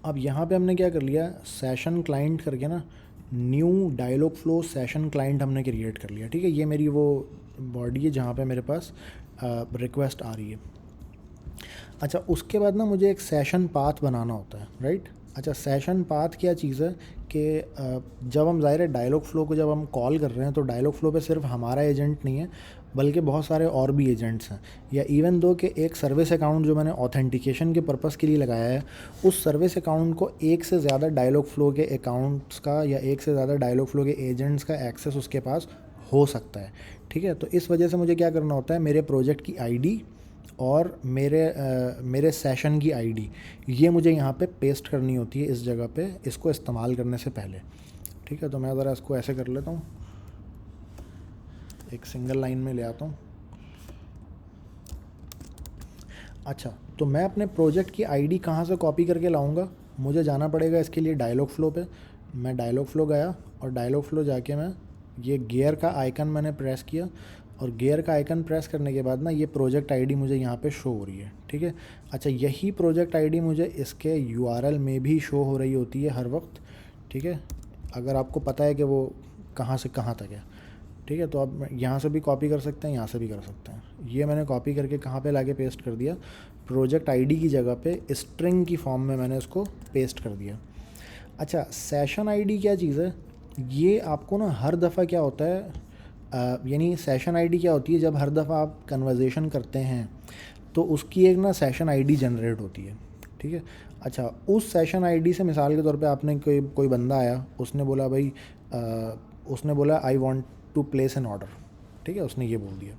S1: अब यहाँ पे हमने क्या कर लिया, सेशन क्लाइंट करके ना new dialog flow session client हमने क्रिएट कर लिया। ठीक है, ये मेरी वो बॉडी है जहाँ पे मेरे पास रिक्वेस्ट आ रही है। अच्छा उसके बाद ना मुझे एक सेशन पाथ बनाना होता है, राइट। अच्छा सेशन पाथ क्या चीज़ है कि जब हम ज़ाहिर है डायलॉग फ्लो को जब हम कॉल कर रहे हैं तो डायलॉग फ्लो पे सिर्फ हमारा एजेंट नहीं है बल्कि बहुत सारे और भी एजेंट्स हैं। या इवन दो कि एक सर्विस अकाउंट जो मैंने ऑथेंटिकेशन के पर्पज़ के लिए लगाया है, उस सर्विस अकाउंट को एक से ज़्यादा डायलॉग फ्लो के अकाउंट्स का या एक से ज़्यादा डायलॉग फ्लो के एजेंट्स का एक्सेस उसके पास हो सकता है। ठीक है, तो इस वजह से मुझे क्या करना होता है, मेरे प्रोजेक्ट की आईडी और मेरे सेशन की आईडी ये मुझे यहाँ पे पेस्ट करनी होती है इस जगह पे, इसको इस्तेमाल करने से पहले। ठीक है, तो मैं ज़रा इसको ऐसे कर लेता हूँ, एक सिंगल लाइन में ले आता हूँ। अच्छा तो मैं अपने प्रोजेक्ट की आईडी कहाँ से कॉपी करके लाऊंगा, मुझे जाना पड़ेगा इसके लिए डायलॉग फ्लो पे। मैं डायलॉग फ्लो गया और डायलॉग फ्लो जाके मैं ये गियर का आइकन मैंने प्रेस किया और गियर का आइकन प्रेस करने के बाद ना ये प्रोजेक्ट आईडी मुझे यहाँ पे शो हो रही है। ठीक है, अच्छा यही प्रोजेक्ट आईडी मुझे इसके यूआरएल में भी शो हो रही होती है हर वक्त। ठीक है, अगर आपको पता है कि वो कहाँ से कहाँ तक है। ठीक है, तो आप यहाँ से भी कॉपी कर सकते हैं, यहाँ से भी कर सकते हैं। ये मैंने कॉपी करके कहाँ पे लाके पेस्ट कर दिया, प्रोजेक्ट आईडी की जगह पे स्ट्रिंग की फॉर्म में मैंने इसको पेस्ट कर दिया। अच्छा सेशन आईडी क्या चीज़ है, ये आपको ना हर दफ़ा क्या होता है, यानी सेशन आईडी क्या होती है, जब हर दफ़ा आप कन्वर्जेशन करते हैं तो उसकी एक ना सेशन आईडी जनरेट होती है। ठीक है, अच्छा उस सेशन आईडी से मिसाल के तौर पे आपने कोई बंदा आया, उसने बोला भाई उसने बोला I want to place an order. ठीक है, उसने ये बोल दिया।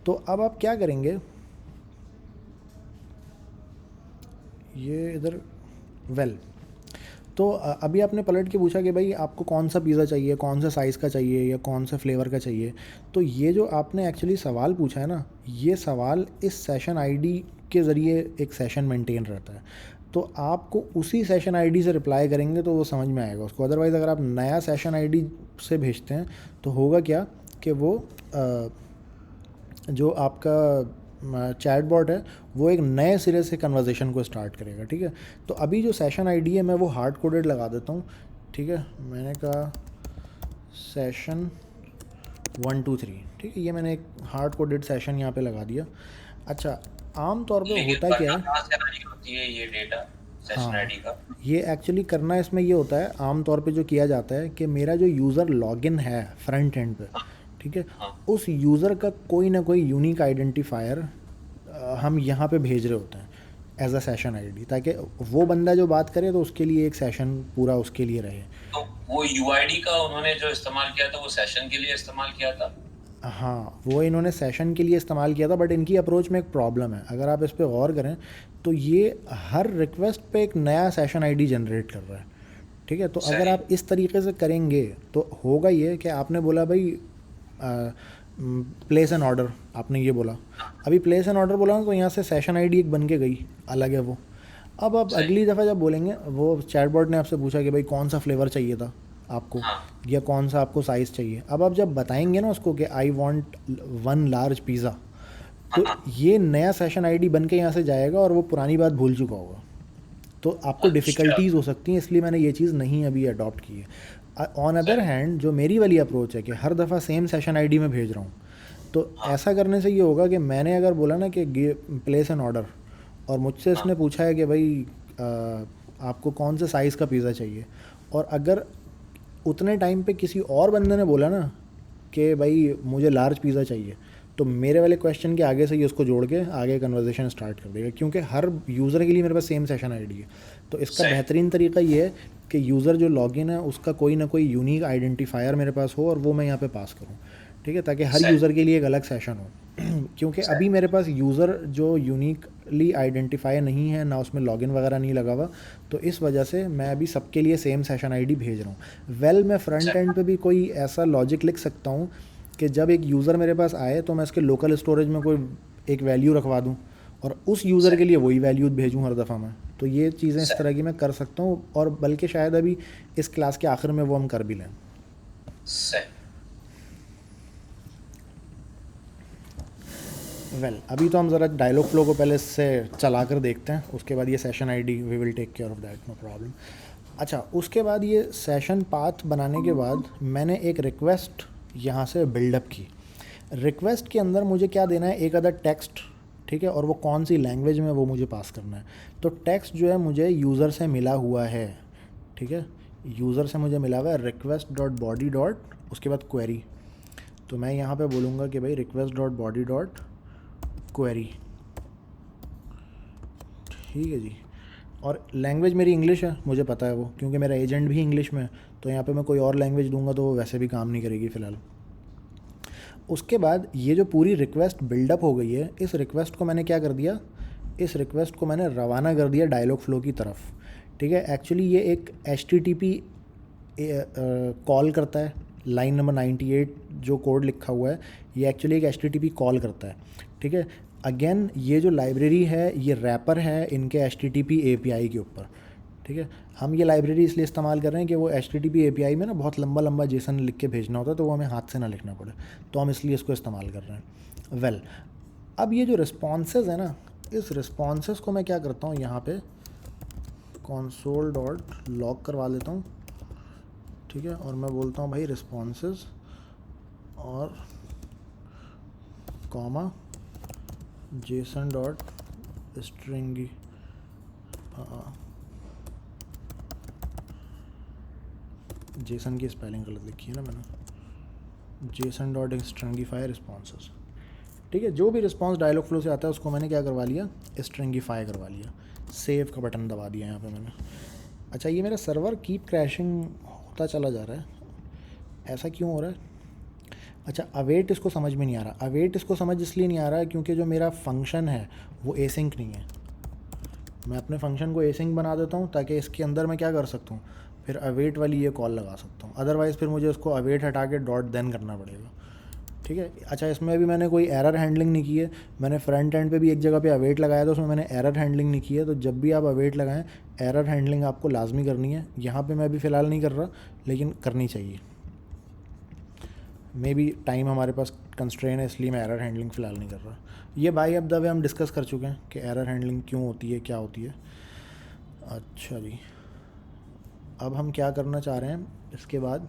S1: तो अब आप क्या करेंगे, ये इधर तो अभी आपने पलट के पूछा कि भाई आपको कौन सा पिज़्ज़ा चाहिए, कौन सा साइज़ का चाहिए या कौन सा फ्लेवर का चाहिए। तो ये जो आपने एक्चुअली सवाल पूछा है ना, ये सवाल इस सेशन आईडी के ज़रिए एक सेशन मेंटेन रहता है। तो आपको उसी सेशन आईडी से रिप्लाई करेंगे तो वो समझ में आएगा उसको। अदरवाइज़ अगर आप नया सेशन आईडी से भेजते हैं तो होगा क्या कि वो जो आपका चैट बॉट है वो एक नए सिरे से कन्वर्सेशन को स्टार्ट करेगा। ठीक है, तो अभी जो सेशन आईडी है मैं वो हार्ड कोडेड लगा देता हूँ। ठीक है, मैंने कहा सेशन 123। ठीक है, ये मैंने एक हार्ड कोडेड सेशन यहाँ पे लगा दिया। अच्छा आम तौर पे
S2: लेकिन
S1: होता क्या
S2: बनना
S1: है,
S2: कहाँ से आ रही होती है ये डेटा सेशन
S1: हाँ
S2: आईडी का?
S1: ये एक्चुअली करना इसमें ये होता है, आम तौर पे जो किया जाता है कि मेरा जो यूज़र लॉगिन है फ्रंट एंड पे,
S2: हाँ
S1: ठीक है,
S2: हाँ
S1: उस यूज़र का कोई ना कोई यूनिक आइडेंटिफायर हम यहाँ पे भेज रहे होते हैं एज अ सेशन आईडी, ताकि वो बंदा जो बात करे तो उसके लिए एक सेशन पूरा उसके लिए रहे।
S2: तो वो यूआईडी का उन्होंने जो इस्तेमाल किया था वो सेशन के लिए इस्तेमाल किया था।
S1: हाँ वो इन्होंने सेशन के लिए इस्तेमाल किया था, बट इनकी अप्रोच में एक प्रॉब्लम है। अगर आप इस पर गौर करें तो ये हर रिक्वेस्ट पे एक नया सेशन आईडी जनरेट कर रहा है। ठीक है, तो अगर
S2: सही।
S1: आप इस तरीके से करेंगे तो होगा ये कि आपने बोला भाई प्लेस एन ऑर्डर, आपने ये बोला, अभी प्लेस एन ऑर्डर बोला ना तो यहाँ से सेशन आईडी एक बन के गई, अलग है वो। अब आप
S2: सही।
S1: अगली दफ़ा जब बोलेंगे, वो चैटबॉट ने आपसे पूछा कि भाई कौन सा फ्लेवर चाहिए था आपको
S2: हाँ
S1: या कौन सा आपको साइज़ चाहिए। अब आप जब बताएंगे ना उसको कि आई वांट 1 लार्ज पिज़्ज़ा,
S2: हाँ
S1: तो
S2: हाँ,
S1: ये नया सेशन आईडी बन के यहाँ से जाएगा और वो पुरानी बात भूल चुका होगा। तो आपको
S2: अच्छा।
S1: डिफ़िकल्टीज़ हो सकती हैं, इसलिए मैंने ये चीज़ नहीं अभी अडॉप्ट की है। ऑन अदर
S2: सही।
S1: हैंड जो मेरी वाली अप्रोच है कि हर दफ़ा सेम सेशन आईडी में भेज रहा हूँ, तो
S2: हाँ
S1: ऐसा करने से ये होगा कि मैंने अगर बोला ना कि प्लेस एन ऑर्डर और मुझसे
S2: हाँ
S1: इसने पूछा है कि भाई आपको कौन से साइज़ का पिज़्ज़ा चाहिए, और अगर उतने टाइम पे किसी और बंदे ने बोला ना कि भाई मुझे लार्ज पिज़्ज़ा चाहिए, तो मेरे वाले क्वेश्चन के आगे से ही उसको जोड़ के आगे कन्वर्सेशन स्टार्ट कर देगा, क्योंकि हर यूज़र के लिए मेरे पास सेम सेशन आईडी है। तो इसका
S2: सही।
S1: बेहतरीन तरीका ये है कि यूज़र जो लॉगिन है उसका कोई ना कोई यूनिक आइडेंटिफायर मेरे पास हो और वो मैं यहाँ पे पास करूँ। ठीक है, ताकि हर
S2: सही।
S1: यूज़र के लिए एक अलग सेशन हो। क्योंकि अभी मेरे पास यूज़र जो यूनिकली आइडेंटिफाई नहीं है, ना उसमें लॉगिन वगैरह नहीं लगा हुआ, तो इस वजह से मैं अभी सबके लिए सेम सेशन आईडी भेज रहा हूँ। मैं फ्रंट एंड पे भी कोई ऐसा लॉजिक लिख सकता हूँ कि जब एक यूज़र मेरे पास आए तो मैं इसके लोकल स्टोरेज में कोई एक वैल्यू रखवा दूँ और उस यूज़र के लिए वही वैल्यू भेजूँ हर दफ़ा मैं। तो ये चीज़ें इस तरह की मैं कर सकता हूँ, और बल्कि शायद अभी इस क्लास के आखिर में वो हम कर भी लें। अभी तो हम ज़रा डायलॉग फ्लो को पहले से चला कर देखते हैं, उसके बाद ये session ID we will take care of that, no problem. अच्छा, उसके बाद ये सेशन पाथ बनाने के बाद मैंने एक रिक्वेस्ट यहाँ से बिल्डअप की। रिक्वेस्ट के अंदर मुझे क्या देना है, एक अदर टेक्स्ट, ठीक है, और वो कौन सी लैंग्वेज में वो मुझे पास करना है। तो टेक्स्ट जो है मुझे यूज़र से मिला हुआ है, ठीक है, यूज़र से मुझे मिला हुआ है रिक्वेस्ट डॉट बॉडी डॉट, उसके बाद क्वेरी। तो मैं यहाँ पे बोलूँगा कि भाई request dot body dot query, ठीक है जी। और लैंग्वेज मेरी इंग्लिश है, मुझे पता है वो, क्योंकि मेरा एजेंट भी इंग्लिश में है। तो यहाँ पे मैं कोई और लैंग्वेज दूंगा तो वो वैसे भी काम नहीं करेगी फ़िलहाल। उसके बाद ये जो पूरी रिक्वेस्ट बिल्डअप हो गई है, इस रिक्वेस्ट को मैंने क्या कर दिया, इस रिक्वेस्ट को मैंने रवाना कर दिया डायलॉग फ्लो की तरफ, ठीक है। एक्चुअली ये एक HTTP कॉल करता है। लाइन नंबर 98 जो कोड लिखा हुआ है, ये एक्चुअली एक HTTP कॉल करता है, ठीक है। अगेन ये जो लाइब्रेरी है ये रैपर है इनके HTTP API के ऊपर, ठीक है। हम ये लाइब्रेरी इसलिए इस्तेमाल कर रहे हैं कि वो HTTP API में ना बहुत लंबा लंबा जेसन लिख के भेजना होता है, तो वो हमें हाथ से ना लिखना पड़े, तो हम इसलिए इसको इस्तेमाल कर रहे हैं। अब ये जो रिस्पॉन्सेज है ना, इस रिस्पॉन्सेज को मैं क्या करता हूँ, यहाँ पे console डॉट लॉग करवा लेता हूँ, ठीक है। और मैं बोलता हूँ भाई रिस्पॉन्सेज और कॉमा जेसन डॉट स्ट्रिंगी, जेसन की स्पेलिंग गलत लिखी है ना मैंने, जेसन डॉट स्ट्रिंगीफाई रिस्पॉन्सेज, ठीक है। जो भी रिस्पॉन्स डायलॉग फ्लो से आता है उसको मैंने क्या करवा लिया, स्ट्रिंगीफाई करवा लिया। सेव का बटन दबा दिया यहाँ पे मैंने। अच्छा, ये मेरा सर्वर कीप क्रैशिंग होता चला जा रहा है, ऐसा क्यों हो रहा है? अच्छा, अवेट इसको समझ में नहीं आ रहा। अवेट इसको समझ इसलिए नहीं आ रहा है क्योंकि जो मेरा फंक्शन है वो एसिंक नहीं है। मैं अपने फंक्शन को एसिंक बना देता हूँ ताकि इसके अंदर मैं क्या कर सकता हूँ, फिर अवेट वाली ये कॉल लगा सकता हूँ। अदरवाइज़ फिर मुझे उसको अवेट हटा के डॉट देन करना पड़ेगा, ठीक है। अच्छा, इसमें भी मैंने कोई एरर हैंडलिंग नहीं की है। मैंने फ्रंट एंड पे भी एक जगह पे अवेट लगाया था, उसमें मैंने एरर हैंडलिंग नहीं की है। तो जब भी आप अवेट लगाएं, एरर हैंडलिंग आपको लाजमी करनी है। यहाँ पे मैं अभी फ़िलहाल नहीं कर रहा, लेकिन करनी चाहिए। मे बी टाइम हमारे पास कंस्ट्रेन है, इसलिए मैं एरर हैंडलिंग फ़िलहाल नहीं कर रहा। ये बाय अब द वे हम डिस्कस कर चुके हैं कि एरर हैंडलिंग क्यों होती है, क्या होती है। अच्छा जी, अब हम क्या करना चाह रहे हैं इसके बाद,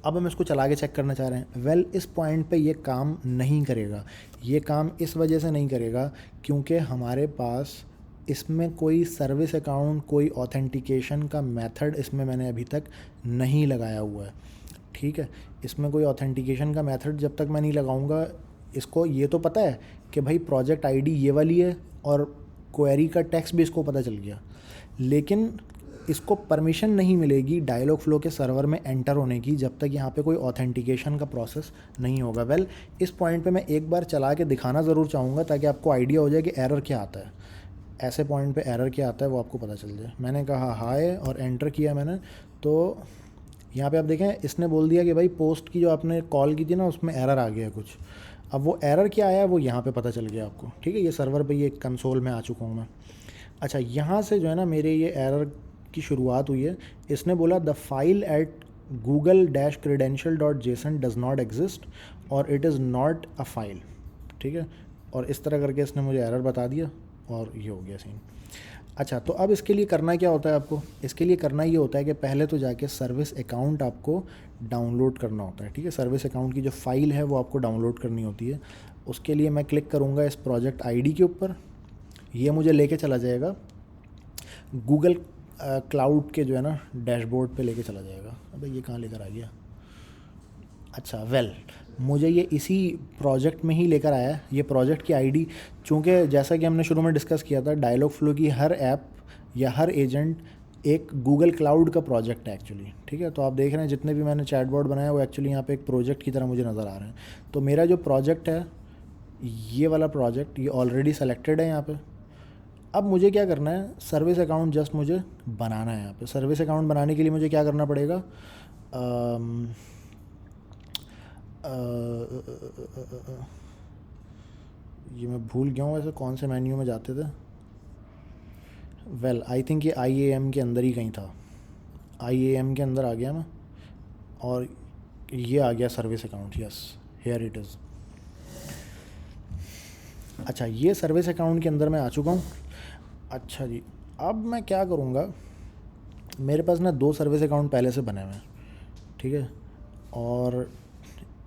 S1: अब हम इसको चला के चेक करना चाह रहे हैं। इस पॉइंट पे ये काम नहीं करेगा। ये काम इस वजह से नहीं करेगा क्योंकि हमारे पास इसमें कोई सर्विस अकाउंट, कोई ऑथेंटिकेशन का मेथड इसमें मैंने अभी तक नहीं लगाया हुआ है, ठीक है। इसमें कोई ऑथेंटिकेशन का मेथड जब तक मैं नहीं लगाऊंगा, इसको ये तो पता है कि भाई प्रोजेक्ट आईडी ये वाली है और क्वेरी का टेक्स्ट भी इसको पता चल गया, लेकिन इसको परमिशन नहीं मिलेगी डायलॉग फ्लो के सर्वर में एंटर होने की जब तक यहाँ पे कोई ऑथेंटिकेशन का प्रोसेस नहीं होगा। इस पॉइंट पे मैं एक बार चला के दिखाना ज़रूर चाहूँगा ताकि आपको आइडिया हो जाए कि एरर क्या आता है। ऐसे पॉइंट पे एरर क्या आता है वो आपको पता चल जाए। मैंने कहा हाय और एंटर किया मैंने, तो यहाँ पे आप देखें इसने बोल दिया कि भाई पोस्ट की जो आपने कॉल की थी ना उसमें एरर आ गया कुछ। अब वो एरर क्या आया वो यहाँ पे पता चल गया आपको, ठीक है। ये सर्वर पे ये कंसोल में आ चुका हूँ मैं। अच्छा, यहाँ से जो है ना मेरे ये एरर की शुरुआत हुई है। इसने बोला the file at google-credential.json does not exist और it is not a file, ठीक है। और इस तरह करके इसने मुझे एरर बता दिया और ये हो गया सीन। अच्छा, तो अब इसके लिए करना क्या होता है आपको? इसके लिए करना ये होता है कि पहले तो जाके सर्विस अकाउंट आपको डाउनलोड करना होता है, ठीक है। सर्विस अकाउंट की जो फ़ाइल है वो आपको डाउनलोड करनी होती है। उसके लिए मैं क्लिक करूँगा इस प्रोजेक्ट आईडी के ऊपर, ये मुझे लेके चला जाएगा गूगल क्लाउड के जो है ना डैशबोर्ड पे लेके चला जाएगा। अबे ये कहाँ लेकर आ गया? अच्छा, मुझे ये इसी प्रोजेक्ट में ही लेकर आया है। ये प्रोजेक्ट की आईडी, चूँकि जैसा कि हमने शुरू में डिस्कस किया था, डायलॉग फ्लो की हर ऐप या हर एजेंट एक गूगल क्लाउड का प्रोजेक्ट है एक्चुअली, ठीक है। तो आप देख रहे हैं जितने भी मैंने चैटबॉट बनाया वो एक्चुअली यहाँ पे एक प्रोजेक्ट की तरह मुझे नज़र आ रहे हैं। तो मेरा जो प्रोजेक्ट है ये वाला प्रोजेक्ट ये ऑलरेडी सेलेक्टेड है यहाँ पे। अब मुझे क्या करना है, सर्विस अकाउंट जस्ट मुझे बनाना है। यहाँ पे सर्विस अकाउंट बनाने के लिए मुझे क्या करना पड़ेगा, ये मैं भूल गया हूँ वैसे कौन से मेन्यू में जाते थे। वेल आई थिंक ये IAM के अंदर ही कहीं था, IAM के अंदर आ गया मैं, और ये आ गया service account. Yes, here it is. अच्छा, ये सर्विस अकाउंट के अंदर मैं आ चुका हूँ। अच्छा जी, अब मैं क्या करूँगा, मेरे पास ना 2 सर्विस अकाउंट पहले से बने हुए हैं, ठीक है, और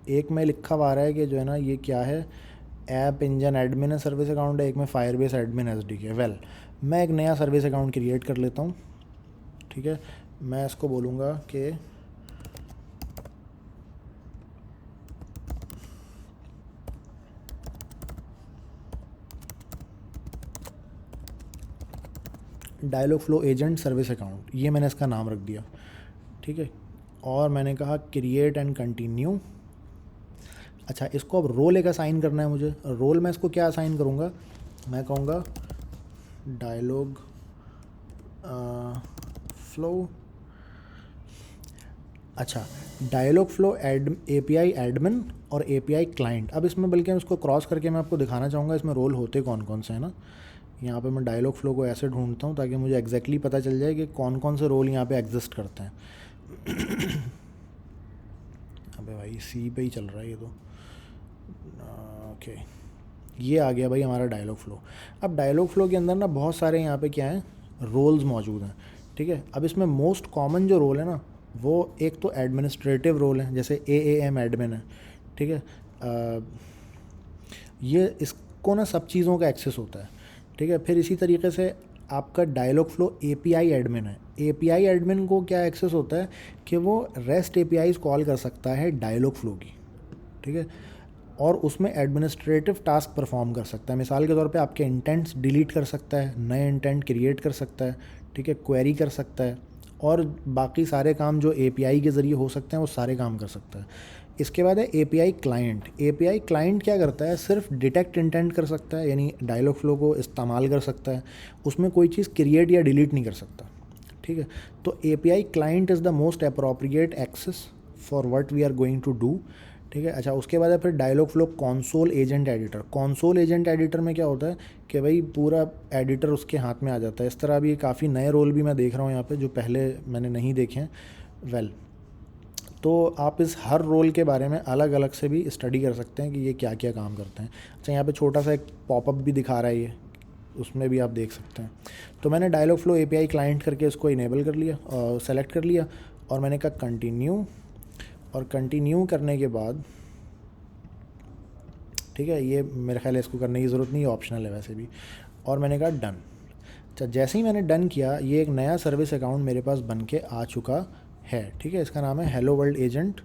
S1: एक में लिखा हुआ आ रहा है कि जो है ना ये क्या है, ऐप इंजन एडमिन है सर्विस अकाउंट है, एक में फायरबेस एडमिन SDK। वेल मैं एक नया सर्विस अकाउंट क्रिएट कर लेता हूँ, ठीक है। मैं इसको बोलूँगा कि dialog flow agent service account, ये मैंने इसका नाम रख दिया, ठीक है। और मैंने कहा क्रिएट एंड कंटिन्यू। अच्छा, इसको अब रोल एक असाइन करना है मुझे। रोल मैं इसको क्या असाइन करूँगा, मैं कहूँगा डायलॉग फ्लो। अच्छा, डायलॉग फ्लो API एडमिन और API क्लाइंट। अब इसमें बल्कि मैं उसको क्रॉस करके मैं आपको दिखाना चाहूँगा इसमें रोल होते कौन कौन से हैं ना। यहाँ पे मैं डायलॉग फ्लो को ऐसे ढूंढता हूँ ताकि मुझे एग्जैक्टली पता चल जाए कि कौन कौन से रोल यहाँ पे एग्जिस्ट करते हैं। अबे भाई सी पे ही चल रहा है ये तो। ओके, ये आ गया भाई हमारा डायलॉग फ्लो। अब डायलॉग फ्लो के अंदर ना बहुत सारे यहाँ पे क्या हैं, रोल्स मौजूद हैं, ठीक है। अब इसमें मोस्ट कॉमन जो रोल है ना, वो एक तो एडमिनिस्ट्रेटिव रोल है, जैसे AAM एडमिन है, ठीक है। ये इसको ना सब चीज़ों का एक्सेस होता है, ठीक है। फिर इसी तरीके से आपका डायलॉग फ्लो API एडमिन है। API एडमिन को क्या एक्सेस होता है कि वो REST APIs कॉल कर सकता है डायलॉग फ्लो की, ठीक है, और उसमें एडमिनिस्ट्रेटिव टास्क परफॉर्म कर सकता है। मिसाल के तौर पे आपके इंटेंट्स डिलीट कर सकता है, नए इंटेंट क्रिएट कर सकता है, ठीक है, क्वेरी कर सकता है, और बाकी सारे काम जो API के ज़रिए हो सकते हैं वो सारे काम कर सकता है। इसके बाद है API क्लाइंट। API क्लाइंट क्या करता है, सिर्फ डिटेक्ट इंटेंट कर सकता है, यानी डायलॉग फ्लो को इस्तेमाल कर सकता है, उसमें कोई चीज़ क्रिएट या डिलीट नहीं कर सकता, ठीक है। तो API client is the most appropriate access for what we are going to do, ठीक है। अच्छा, उसके बाद है फिर dialog flow console agent editor. Console agent editor में क्या होता है कि भाई पूरा एडिटर उसके हाथ में आ जाता है। इस तरह भी काफ़ी नए रोल भी मैं देख रहा हूँ यहाँ पे जो पहले मैंने नहीं देखे हैं। वेल, तो आप इस हर रोल के बारे में अलग अलग से भी स्टडी कर सकते हैं कि ये क्या क्या काम करते हैं। अच्छा, यहाँ पे छोटा सा एक पॉपअप भी दिखा रहा है ये, उसमें भी आप देख सकते हैं। तो मैंने डायलॉग फ्लो API क्लाइंट करके इसको इनेबल कर लिया और सेलेक्ट कर लिया, और मैंने कहा कंटिन्यू, और कंटिन्यू करने के बाद, ठीक है, ये मेरे ख्याल है इसको करने की ज़रूरत नहीं है, ऑप्शनल है वैसे भी, और मैंने कहा डन। अच्छा, जैसे ही मैंने डन किया, ये एक नया सर्विस अकाउंट मेरे पास बन के आ चुका है, ठीक है। इसका नाम है हेलो वर्ल्ड एजेंट,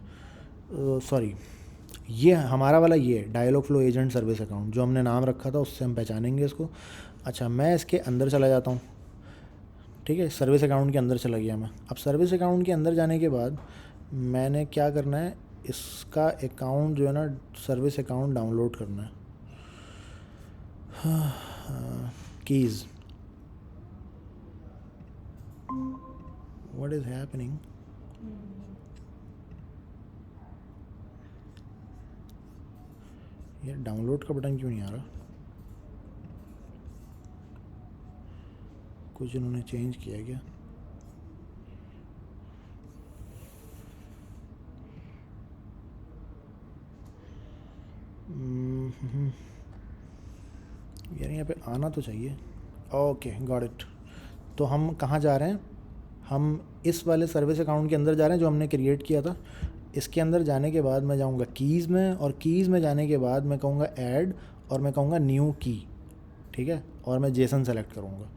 S1: सॉरी, ये हमारा वाला ये dialogue flow agent service account जो हमने नाम रखा था, उससे हम पहचानेंगे इसको। अच्छा, मैं इसके अंदर चला जाता हूँ, ठीक है, सर्विस अकाउंट के अंदर चला गया मैं। अब सर्विस अकाउंट के अंदर जाने के बाद मैंने क्या करना है, इसका अकाउंट जो है ना, सर्विस अकाउंट डाउनलोड करना है। कीज़, व्हाट इज़ हैपनिंग, ये डाउनलोड का बटन क्यों नहीं आ रहा, कुछ इन्होंने चेंज किया क्या। यार यहाँ पे आना तो चाहिए। Okay, got it. तो हम कहाँ जा रहे हैं, हम इस वाले सर्विस अकाउंट के अंदर जा रहे हैं जो हमने क्रिएट किया था। इसके अंदर जाने के बाद मैं जाऊँगा कीज़ में, और कीज़ में जाने के बाद मैं कहूँगा ऐड, और मैं कहूँगा न्यू की, ठीक है, और मैं जेसन सेलेक्ट करूँगा।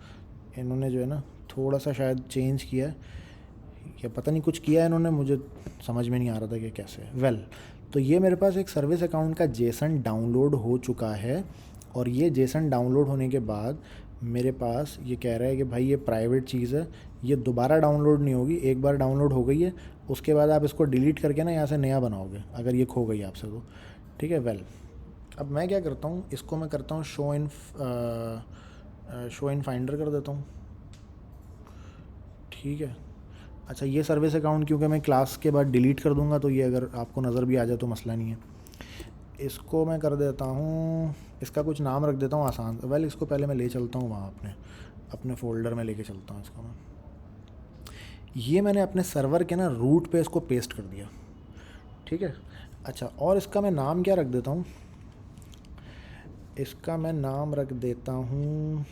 S1: इन्होंने जो है ना थोड़ा सा शायद चेंज किया है, या पता नहीं कुछ किया है इन्होंने, मुझे समझ में नहीं आ रहा था कि कैसे। वेल, तो ये मेरे पास एक सर्विस अकाउंट का जेसन डाउनलोड हो चुका है, और ये जेसन डाउनलोड होने के बाद मेरे पास ये कह रहा है कि भाई ये प्राइवेट चीज़ है, ये दोबारा डाउनलोड नहीं होगी, एक बार डाउनलोड हो गई है उसके बाद आप इसको डिलीट करके ना यहाँ से नया बनाओगे अगर ये खो गई आपसे तो, ठीक है। वेल, अब मैं क्या करता हूँ, इसको मैं करता हूँ शो इन फाइंडर कर देता हूँ। ठीक है। अच्छा, ये सर्विस अकाउंट क्योंकि मैं क्लास के बाद डिलीट कर दूंगा, तो ये अगर आपको नज़र भी आ जाए तो मसला नहीं है। इसको मैं कर देता हूँ, इसका कुछ नाम रख देता हूँ आसान। वेल, इसको पहले मैं ले चलता हूँ वहाँ अपने अपने फ़ोल्डर में लेके चलता हूँ इसको मैं। ये मैंने अपने सर्वर के ना रूट पे इसको पेस्ट कर दिया। ठीक है। अच्छा, और इसका मैं नाम क्या रख देता हूँ, इसका मैं नाम रख देता हूँ,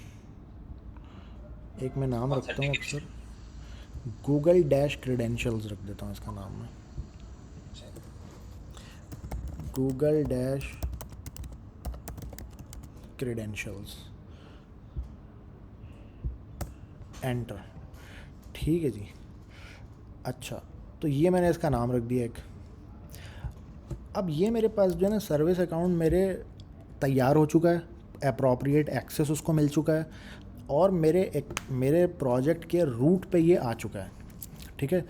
S1: एक मैं नाम रखता हूँ
S2: ऑथेंटिकेशन।
S1: अक्सर, गूगल डैश क्रेडेंशियल्स रख देता हूँ इसका नाम मैं। Google dash credentials, enter. ठीक है जी। अच्छा, तो ये मैंने इसका नाम रख दिया एक। अब ये मेरे पास जो है ना सर्विस अकाउंट मेरे तैयार हो चुका है, अप्रोप्रिएट एक्सेस उसको मिल चुका है, और मेरे प्रोजेक्ट के रूट पे ये आ चुका है। ठीक है।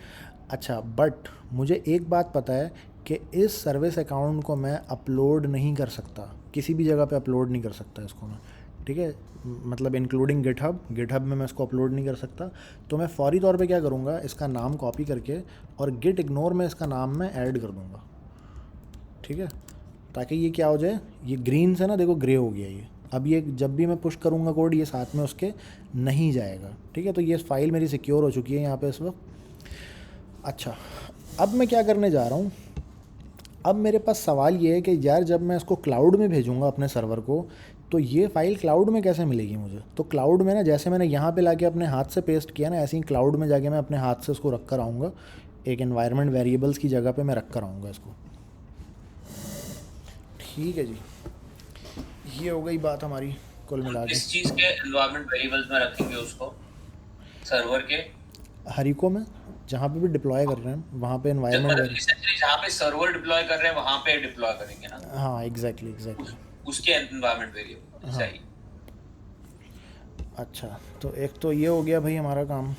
S1: अच्छा, बट मुझे एक बात पता है कि इस सर्विस अकाउंट को मैं अपलोड नहीं कर सकता, किसी भी जगह पे अपलोड नहीं कर सकता इसको मैं। ठीक है। मतलब इंक्लूडिंग गिटहब में मैं इसको अपलोड नहीं कर सकता। तो मैं फौरी तौर पे क्या करूँगा, इसका नाम कॉपी करके और गिट इग्नोर में इसका नाम मैं ऐड कर दूँगा। ठीक है। ताकि ये क्या हो जाए, ये ग्रीन से ना देखो ग्रे हो गया ये। अब ये जब भी मैं पुश करूँगा कोड, ये साथ में उसके नहीं जाएगा। ठीक है। तो ये फाइल मेरी सिक्योर हो चुकी है यहाँ पे इस वक्त। अच्छा, अब मैं क्या करने जा रहा हूँ, अब मेरे पास सवाल ये है कि यार जब मैं इसको क्लाउड में भेजूँगा अपने सर्वर को, तो ये फ़ाइल क्लाउड में कैसे मिलेगी मुझे। तो क्लाउड में ना, जैसे मैंने यहाँ पे लाके अपने हाथ से पेस्ट किया ना, ऐसे ही क्लाउड में जाके मैं अपने हाथ से उसको रख कर आऊँगा, एक एनवायरनमेंट वेरिएबल्स की जगह पे मैं रख कर आऊँगा इसको। ठीक है जी, ये हो गई बात हमारी कुल
S2: हम
S1: मिला के।
S2: किस चीज के एनवायरनमेंट वेरिएबल्स में रखेंगे उसको, सर्वर के?
S1: हरिको में जहाँ पे भी डिप्लॉय कर रहे हैं वहाँ पे
S2: जब
S1: एनवायरनमेंट
S2: मतलब
S1: वेरी।
S2: essentially जहाँ पे सर्वर डिप्लॉय कर रहे हैं वहां पे डिप्लॉय करेंगे ना,
S1: हाँ, एग्जैक्टली एग्जैक्टली।
S2: उसके एनवायरनमेंट वेरिएबल।
S1: हाँ।
S2: सही।
S1: अच्छा, तो एक तो ये हो गया भाई हमारा काम।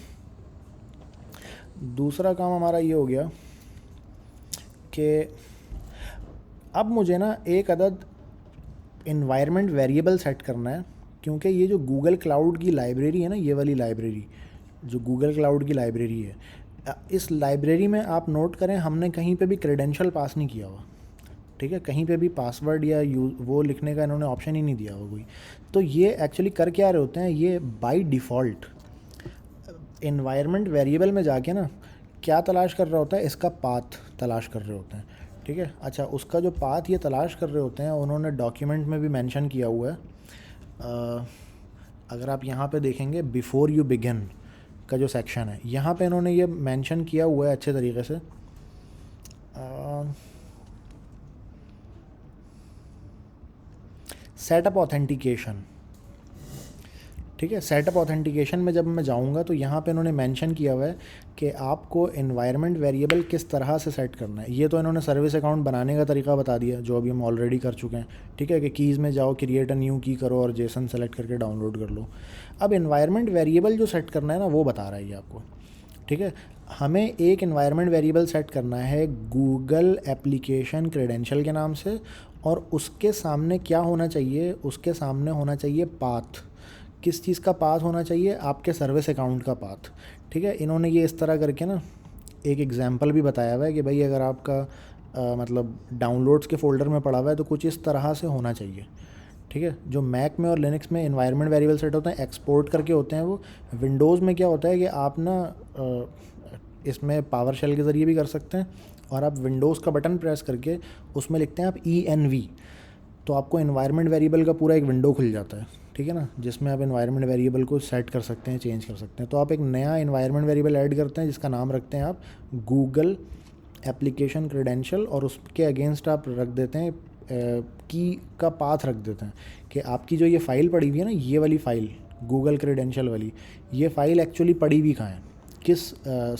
S1: दूसरा काम हमारा ये हो गया कि अब मुझे ना एक अदद इन्वायरमेंट वेरिएबल सेट करना है, क्योंकि ये जो गूगल क्लाउड की लाइब्रेरी है ना, ये वाली लाइब्रेरी जो गूगल क्लाउड की लाइब्रेरी है, इस लाइब्रेरी में आप नोट करें हमने कहीं पे भी क्रेडेंशियल पास नहीं किया हुआ। ठीक है। कहीं पे भी पासवर्ड या वो लिखने का इन्होंने ऑप्शन ही नहीं दिया हुआ कोई। तो ये एक्चुअली कर क्या रहे होते हैं, ये बाय डिफ़ॉल्ट इन्वायरमेंट वेरिएबल में जाके ना क्या तलाश कर रहा होता है, इसका पाथ तलाश कर रहे होते हैं। ठीक है। अच्छा, उसका जो पाथ ये तलाश कर रहे होते हैं उन्होंने डॉक्यूमेंट में भी मेंशन किया हुआ है। अगर आप यहाँ पे देखेंगे बिफ़ोर यू बिगिन का जो सेक्शन है, यहाँ पे इन्होंने ये मेंशन किया हुआ है अच्छे तरीके से। Setup authentication. ठीक है। सेटअप ऑथेंटिकेशन में जब मैं जाऊंगा तो यहाँ पे इन्होंने मेंशन किया हुआ है कि आपको एनवायरनमेंट वेरिएबल किस तरह से सेट करना है। ये तो इन्होंने सर्विस अकाउंट बनाने का तरीका बता दिया जो अभी हम ऑलरेडी कर चुके हैं। ठीक है, कि कीज़ में जाओ, क्रिएट अ न्यू की करो और जेसन सेलेक्ट करके डाउनलोड कर लो। अब एनवायरनमेंट वेरिएबल जो सेट करना है ना, वो बता रहा है ये आपको। ठीक है। हमें एक एनवायरनमेंट वेरिएबल सेट करना है गूगल एप्लीकेशन क्रेडेंशियल के नाम से, और उसके सामने क्या होना चाहिए, उसके सामने होना चाहिए पाथ। किस चीज़ का पाथ होना चाहिए, आपके सर्विस अकाउंट का पाथ। ठीक है। इन्होंने ये इस तरह करके ना एक एग्जांपल भी बताया हुआ है कि भाई अगर आपका मतलब डाउनलोड्स के फ़ोल्डर में पड़ा हुआ है तो कुछ इस तरह से होना चाहिए। ठीक है। जो मैक में और लिनक्स में इन्वायरमेंट वेरिएबल सेट होते हैं एक्सपोर्ट करके होते हैं वो। विंडोज़ में क्या होता है कि आप ना इसमें पावर शेल के ज़रिए भी कर सकते हैं, और आप विंडोज़ का बटन प्रेस करके उसमें लिखते हैं आप ENV, तो आपको इन्वायरमेंट वेरिएबल का पूरा एक विंडो खुल जाता है। ठीक है ना, जिसमें आप इन्वायरमेंट वेरिएबल को सेट कर सकते हैं, चेंज कर सकते हैं। तो आप एक नया इन्वायरमेंट वेरिएबल ऐड करते हैं जिसका नाम रखते हैं आप गूगल एप्लीकेशन क्रेडेंशियल, और उसके अगेंस्ट आप रख देते हैं की का पाथ रख देते हैं कि आपकी जो ये फ़ाइल पड़ी हुई है ना, ये वाली फ़ाइल गूगल क्रेडेंशियल वाली, ये फ़ाइल एक्चुअली पड़ी हुई कहाँ है, किस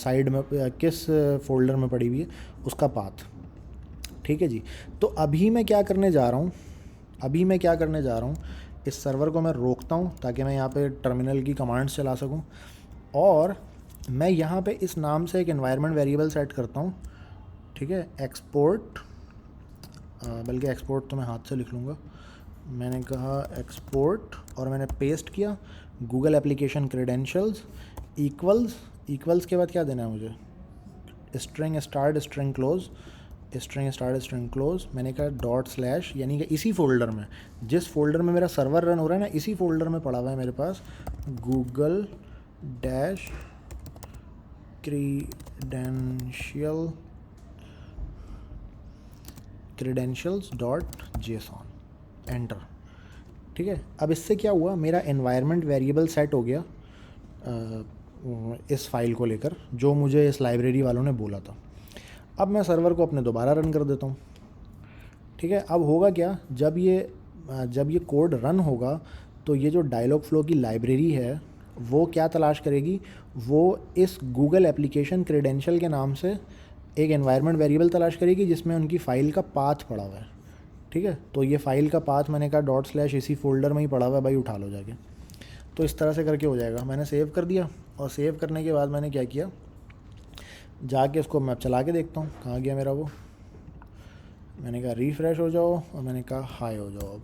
S1: साइड में, किस फ़ोल्डर में पड़ी हुई है, उसका पाथ। ठीक है जी। तो अभी मैं क्या करने जा रहा हूँ, इस सर्वर को मैं रोकता हूँ ताकि मैं यहाँ पे टर्मिनल की कमांड्स चला सकूँ, और मैं यहाँ पे इस नाम से एक एनवायरनमेंट वेरिएबल सेट करता हूँ। ठीक है। एक्सपोर्ट बल्कि एक्सपोर्ट तो मैं हाथ से लिख लूँगा। मैंने कहा एक्सपोर्ट और मैंने पेस्ट किया गूगल एप्लीकेशन क्रेडेंशियल्स इक्वल्स के बाद क्या देना है मुझे, string start string close, string start string close. मैंने कहा डॉट स्लैश, यानी कि इसी फोल्डर में, जिस फोल्डर में मेरा सर्वर रन हो रहा है ना, इसी फोल्डर में पड़ा हुआ है मेरे पास Google dash credentials dot JSON, enter. ठीक है, अब इससे क्या हुआ, मेरा एनवायरनमेंट वेरिएबल सेट हो गया इस फाइल को लेकर, जो मुझे इस लाइब्रेरी वालों ने बोला था। अब मैं सर्वर को अपने दोबारा रन कर देता हूँ। ठीक है, अब होगा क्या, जब ये कोड रन होगा तो ये जो डायलॉग फ्लो की लाइब्रेरी है वो क्या तलाश करेगी, वो इस गूगल एप्लीकेशन क्रेडेंशियल के नाम से एक एनवायरनमेंट वेरिएबल तलाश करेगी जिसमें उनकी फ़ाइल का पाथ पड़ा हुआ है। ठीक है, तो ये फ़ाइल का पाथ मैंने कहा डॉट स्लैश इसी फोल्डर में ही पड़ा हुआ है भाई, उठा लो जाके। तो इस तरह से करके हो जाएगा। मैंने सेव कर दिया और सेव करने के बाद मैंने क्या किया, जाके उसको मैं चला के देखता हूँ कहाँ गया मेरा वो। मैंने कहा रिफ़्रेश हो जाओ और मैंने कहा हाई हो जाओ अब।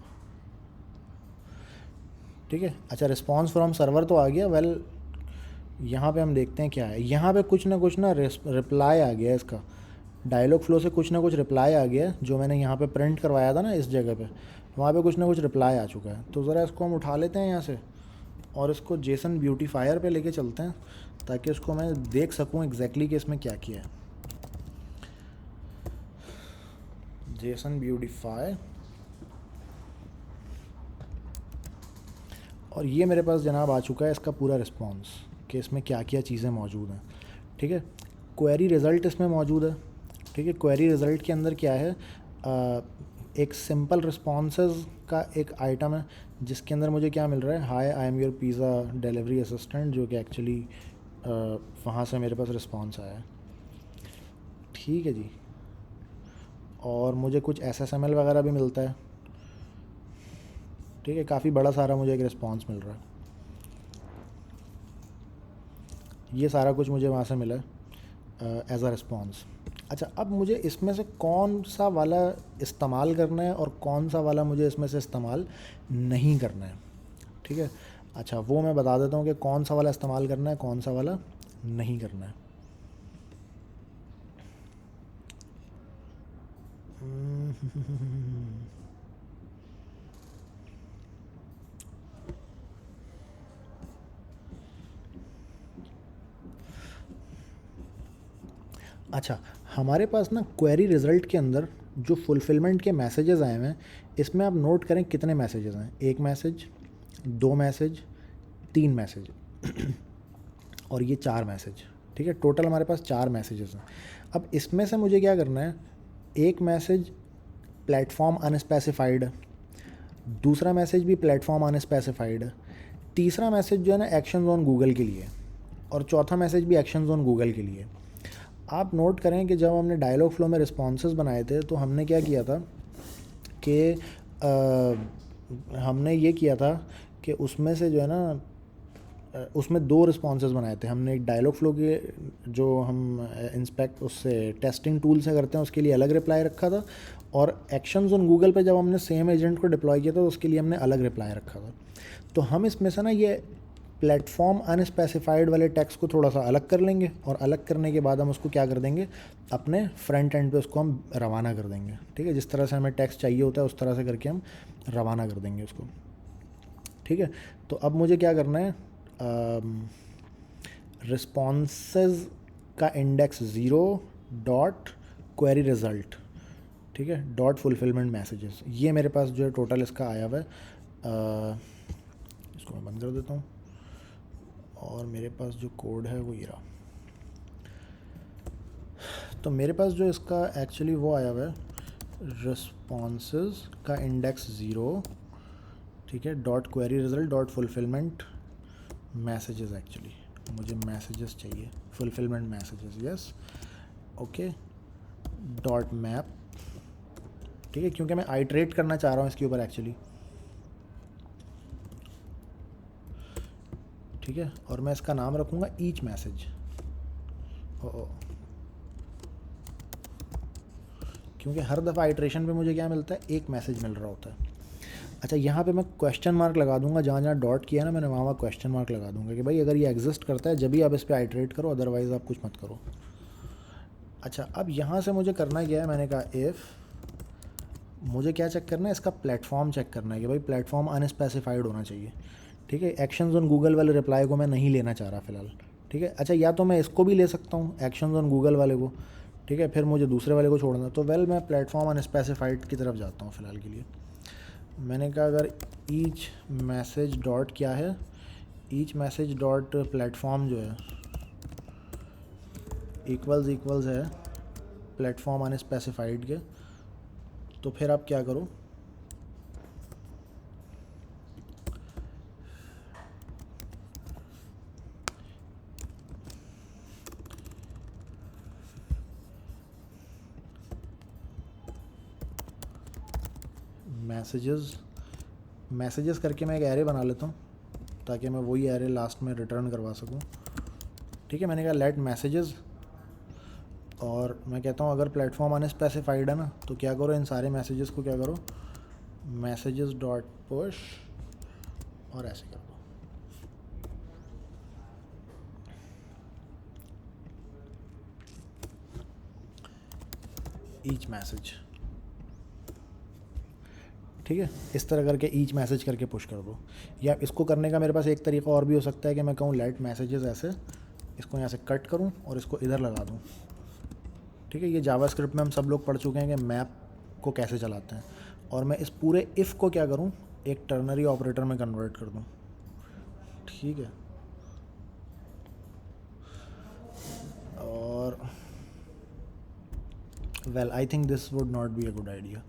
S1: ठीक है, अच्छा रिस्पांस फ्रॉम सर्वर तो आ गया। वेल यहाँ पे हम देखते हैं क्या है, यहाँ पे कुछ ना रिप्लाई आ गया इसका, डायलॉग फ्लो से कुछ ना कुछ रिप्लाई आ गया, जो मैंने यहाँ पे प्रिंट करवाया था ना इस जगह पे, वहाँ पे कुछ ना कुछ रिप्लाई आ चुका है। तो ज़रा इसको हम उठा लेते हैं यहाँ से और इसको जेसन ब्यूटीफायर पे लेके चलते हैं, ताकि उसको मैं देख सकूँ एग्जैक्टली कि इसमें क्या किया है। जेसन ब्यूटीफाई, और ये मेरे पास जनाब आ चुका है इसका पूरा रिस्पॉन्स कि इसमें क्या क्या चीज़ें मौजूद हैं। ठीक है, क्वेरी रिज़ल्ट इसमें मौजूद है। ठीक है, क्वेरी रिज़ल्ट के अंदर क्या है, एक सिंपल रिस्पॉन्सेज का एक आइटम है जिसके अंदर मुझे क्या मिल रहा है, hi I am your pizza delivery assistant, जो कि एक्चुअली वहाँ से मेरे पास रिस्पॉन्स आया है। ठीक है जी, और मुझे कुछ SSML वगैरह भी मिलता है। ठीक है, काफ़ी बड़ा सारा मुझे एक रिस्पॉन्स मिल रहा है। ये सारा कुछ मुझे वहाँ से मिला है एज अ रिस्पॉन्स। अच्छा, अब मुझे इसमें से कौन सा वाला इस्तेमाल करना है और कौन सा वाला मुझे इसमें से इस्तेमाल नहीं करना है। ठीक है, अच्छा वो मैं बता देता हूँ कि कौन सा वाला इस्तेमाल करना है, कौन सा वाला नहीं करना है। अच्छा, हमारे पास ना क्वेरी रिज़ल्ट के अंदर जो फुलफिलमेंट के मैसेजेस आए हुए हैं, इसमें आप नोट करें कितने मैसेजेस हैं, 1 मैसेज, 2 मैसेज, 3 मैसेज और ये 4 मैसेज। ठीक है, टोटल हमारे पास 4 मैसेजेस हैं। अब इसमें से मुझे क्या करना है, एक मैसेज प्लेटफॉर्म अनस्पेसिफाइड है, दूसरा मैसेज भी प्लेटफॉर्म अनस्पेसिफाइड है, तीसरा मैसेज जो है ना एक्शन ऑन गूगल के लिए, और चौथा मैसेज भी एक्शन ऑन गूगल के लिए। आप नोट करें कि जब हमने डायलॉग फ्लो में रिस्पॉन्सेज बनाए थे तो हमने क्या किया था कि हमने ये किया था कि उसमें से जो है ना उसमें 2 रिस्पॉन्सेज बनाए थे हमने। एक डायलॉग फ्लो के जो हम इंस्पेक्ट उससे टेस्टिंग टूल से करते हैं उसके लिए अलग रिप्लाई रखा था, और एक्शंस ऑन गूगल पे जब हमने सेम एजेंट को डिप्लॉय किया था तो उसके लिए हमने अलग रिप्लाई रखा था। तो हम इसमें से ना ये प्लेटफॉर्म अनस्पेसिफाइड वाले टेक्स्ट को थोड़ा सा अलग कर लेंगे, और अलग करने के बाद हम उसको क्या कर देंगे, अपने फ्रंट एंड पे उसको हम रवाना कर देंगे। ठीक है, जिस तरह से हमें टेक्स्ट चाहिए होता है उस तरह से करके हम रवाना कर देंगे उसको। ठीक है, तो अब मुझे क्या करना है, रिस्पॉन्सेज का इंडेक्स 0 डॉट क्वेरी रिज़ल्ट, ठीक है, डॉट फुलफिलमेंट मैसेजेस, ये मेरे पास जो है टोटल इसका आया हुआ है। इसको मैं बंद कर देता हूँ और मेरे पास जो कोड है वो ये रहा। तो मेरे पास जो इसका एक्चुअली वो आया हुआ है, रिस्पॉन्सेज का इंडेक्स 0, ठीक है, dot query result dot fulfilment messages. Actually मुझे मैसेजेस चाहिए, fulfilment messages, yes, okay, dot map. ठीक है, क्योंकि मैं आइट्रेट करना चाह रहा हूँ इसके ऊपर एक्चुअली। ठीक है, और मैं इसका नाम रखूँगा ईच मैसेज। ओ क्योंकि हर दफ़ा आइट्रेशन पे मुझे क्या मिलता है, एक मैसेज मिल रहा होता है। अच्छा, यहाँ पे मैं क्वेश्चन मार्क लगा दूंगा, जहाँ जहाँ डॉट किया ना मैंने वहाँ क्वेश्चन मार्क लगा दूंगा कि भाई अगर ये एग्जिस्ट करता है जब भी आप इस पर आइट्रेट करो, अदरवाइज़ आप कुछ मत करो। अच्छा, अब यहाँ से मुझे करना क्या है, मैंने कहा इफ़, मुझे क्या चेक करना है, इसका प्लेटफॉर्म चेक करना है कि भाई प्लेटफॉर्म अनस्पेसिफाइड होना चाहिए। ठीक है, एक्शंस ऑन गूगल वाले रिप्लाई को मैं नहीं लेना चाह रहा फ़िलहाल। ठीक है, अच्छा या तो मैं इसको भी ले सकता हूँ, एक्शंस ऑन गूगल वाले को। ठीक है, फिर मुझे दूसरे वाले को छोड़ना, तो वेल मैं प्लेटफॉर्म अनस्पेसिफाइड की तरफ जाता हूँ फ़िलहाल के लिए। मैंने कहा अगर ईच मैसेज डॉट क्या है, ईच मैसेज डॉट प्लेटफॉर्म जो है इक्वल्स है प्लेटफॉर्म अनस्पेसिफाइड के, तो फिर आप क्या करो, मैसेजेस करके मैं एक एरे बना लेता हूँ ताकि मैं वही एरे लास्ट में रिटर्न करवा सकूँ। ठीक है, मैंने कहा लेट मैसेजेस, और मैं कहता हूँ अगर प्लेटफॉर्म अनस्पेसिफाइड है ना, तो क्या करो, इन सारे मैसेजेस को क्या करो, मैसेजेस डॉट पुश, और ऐसे कर दो। ईच मैसेज, ठीक है, इस तरह करके ईच मैसेज करके पुश कर दो। या इसको करने का मेरे पास एक तरीका और भी हो सकता है कि मैं कहूँ लेट मैसेजेस ऐसे, इसको यहाँ से कट करूँ और इसको इधर लगा दूँ। ठीक है, ये जावास्क्रिप्ट में हम सब लोग पढ़ चुके हैं कि मैप को कैसे चलाते हैं, और मैं इस पूरे इफ़ को क्या करूँ, एक टर्नरी ऑपरेटर में कन्वर्ट कर दूँ। ठीक है, और well I think this would not be a good idea.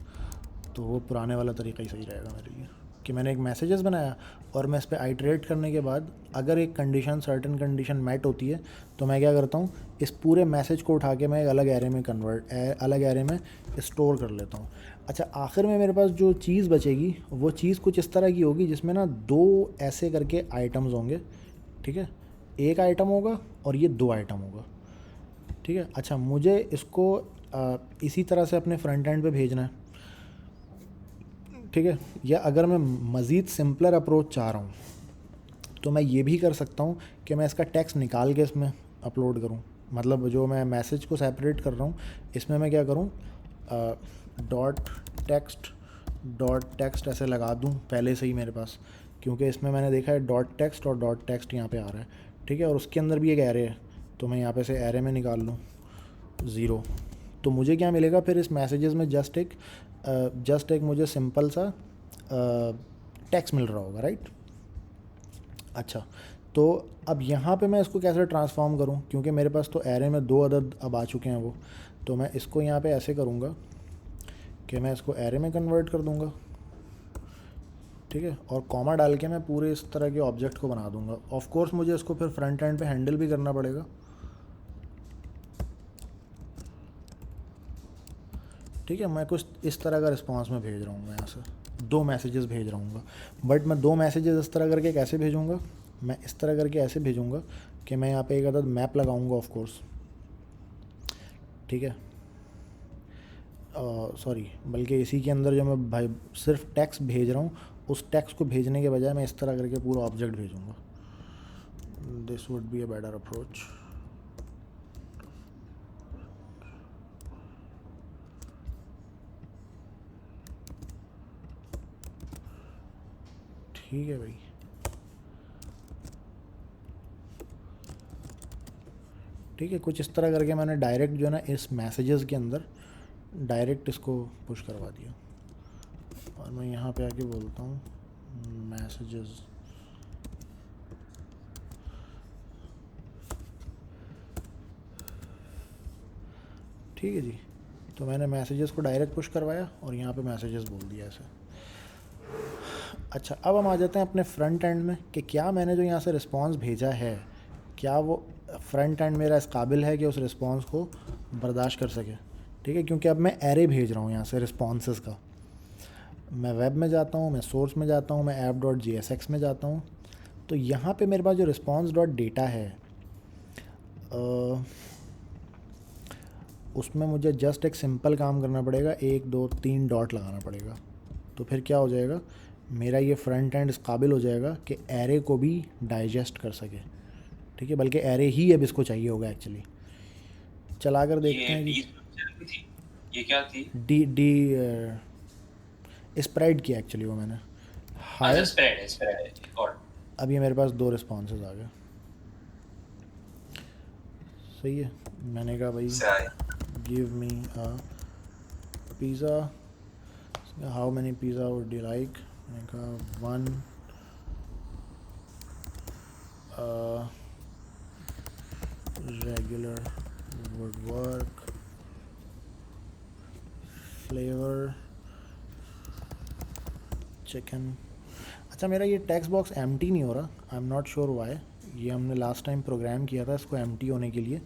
S1: तो वो पुराने वाला तरीका ही सही रहेगा मेरे लिए कि मैंने एक मैसेजेस बनाया और मैं इस पर आइट्रेट करने के बाद अगर एक कंडीशन, सर्टेन कंडीशन मैट होती है, तो मैं क्या करता हूँ, इस पूरे मैसेज को उठा के मैं एक अलग एरे में अलग एरे में स्टोर कर लेता हूँ। अच्छा, आखिर में मेरे पास जो चीज़ बचेगी वो चीज़ कुछ इस तरह की होगी जिसमें ना दो ऐसे करके आइटम्स होंगे। ठीक है, एक आइटम होगा और ये दो आइटम होगा। ठीक है, अच्छा मुझे इसको इसी तरह से अपने फ्रंट एंड पे भेजना है। ठीक है, या अगर मैं मज़ीद सिंपलर अप्रोच चाह रहा हूँ तो मैं ये भी कर सकता हूँ कि मैं इसका टेक्स्ट निकाल के इसमें अपलोड करूँ। मतलब जो मैं मैसेज को सेपरेट कर रहा हूँ, इसमें मैं क्या करूँ, डॉट टेक्स्ट ऐसे लगा दूँ पहले से ही मेरे पास, क्योंकि इसमें मैंने देखा है डॉट टेक्स्ट और डॉट टेक्स्ट यहाँ पे आ रहा है। ठीक है, और उसके अंदर भी एक एरे है, तो मैं यहाँ पे से एरे में निकाल लूँ 0, तो मुझे क्या मिलेगा फिर इस मैसेजेस में, जस्ट एक मुझे सिंपल सा टेक्स्ट मिल रहा होगा, राइट। अच्छा, तो अब यहाँ पे मैं इसको कैसे ट्रांसफॉर्म करूँ, क्योंकि मेरे पास तो एरे में 2 अदद अब आ चुके हैं वो, तो मैं इसको यहाँ पे ऐसे करूँगा कि मैं इसको एरे में कन्वर्ट कर दूँगा। ठीक है, और कॉमा डाल के मैं पूरे इस तरह के ऑब्जेक्ट को बना दूँगा। ऑफ कोर्स मुझे इसको फिर फ्रंट एंड पे हैंडल भी करना पड़ेगा। ठीक है, मैं कुछ इस तरह का रिस्पांस में भेज रहा हूँ, मैं यहाँ से 2 मैसेजेस भेज रहा हूँ, बट मैं 2 मैसेजेस इस तरह करके कैसे भेजूँगा, मैं इस तरह करके ऐसे भेजूँगा कि मैं यहाँ पे एक अदद मैप लगाऊँगा ऑफ कोर्स। ठीक है, सॉरी, बल्कि इसी के अंदर जो मैं भाई सिर्फ टेक्स्ट भेज रहा हूँ, उस टेक्स्ट को भेजने के बजाय मैं इस तरह करके पूरा ऑब्जेक्ट भेजूँगा। This would be a better approach. ठीक है भाई, ठीक है, कुछ इस तरह करके मैंने डायरेक्ट जो है ना इस मैसेजेस के अंदर डायरेक्ट इसको पुश करवा दिया, और मैं यहाँ पे आके बोलता हूँ मैसेजेस। ठीक है जी, तो मैंने मैसेजेस को डायरेक्ट पुश करवाया और यहाँ पे मैसेजेस बोल दिया ऐसे। अच्छा, अब हम आ जाते हैं अपने फ्रंट एंड में कि क्या मैंने जो यहाँ से रिस्पांस भेजा है, क्या वो फ्रंट एंड मेरा इस काबिल है कि उस रिस्पांस को बर्दाश्त कर सके। ठीक है, क्योंकि अब मैं एरे भेज रहा हूँ यहाँ से रिस्पॉन्सेस का। मैं वेब में जाता हूँ, मैं सोर्स में जाता हूँ, मैं app.jsx में जाता हूँ, तो यहाँ पे मेरे पास जो response.data है उसमें मुझे जस्ट एक सिंपल काम करना पड़ेगा, 1 2 3 डॉट लगाना पड़ेगा। तो फिर क्या हो जाएगा, मेरा ये फ्रंट एंड इस काबिल हो जाएगा कि एरे को भी डाइजेस्ट कर सके। ठीक है, बल्कि एरे ही अब इसको चाहिए होगा एक्चुअली। चला कर देखते
S2: ये
S1: हैं जी।
S2: डी थी, ये क्या थी?
S1: डी डी स्प्रेड किया एक्चुअली वो मैंने।
S2: अच्छा,
S1: हाय,
S2: स्प्रेड है, गॉट।
S1: अब ये मेरे पास 2 रिस्पॉन्सेज आ गए। सही है, मैंने कहा भाई
S2: सही।
S1: Give me a pizza, how many pizza would you like, मैंने कहा 1 regular would work, flavour chicken. अच्छा, मेरा ये टेक्स्ट बॉक्स एम्प्टी नहीं हो रहा, I am not sure why. ये हमने लास्ट टाइम प्रोग्राम किया था इसको एम्प्टी होने के लिए।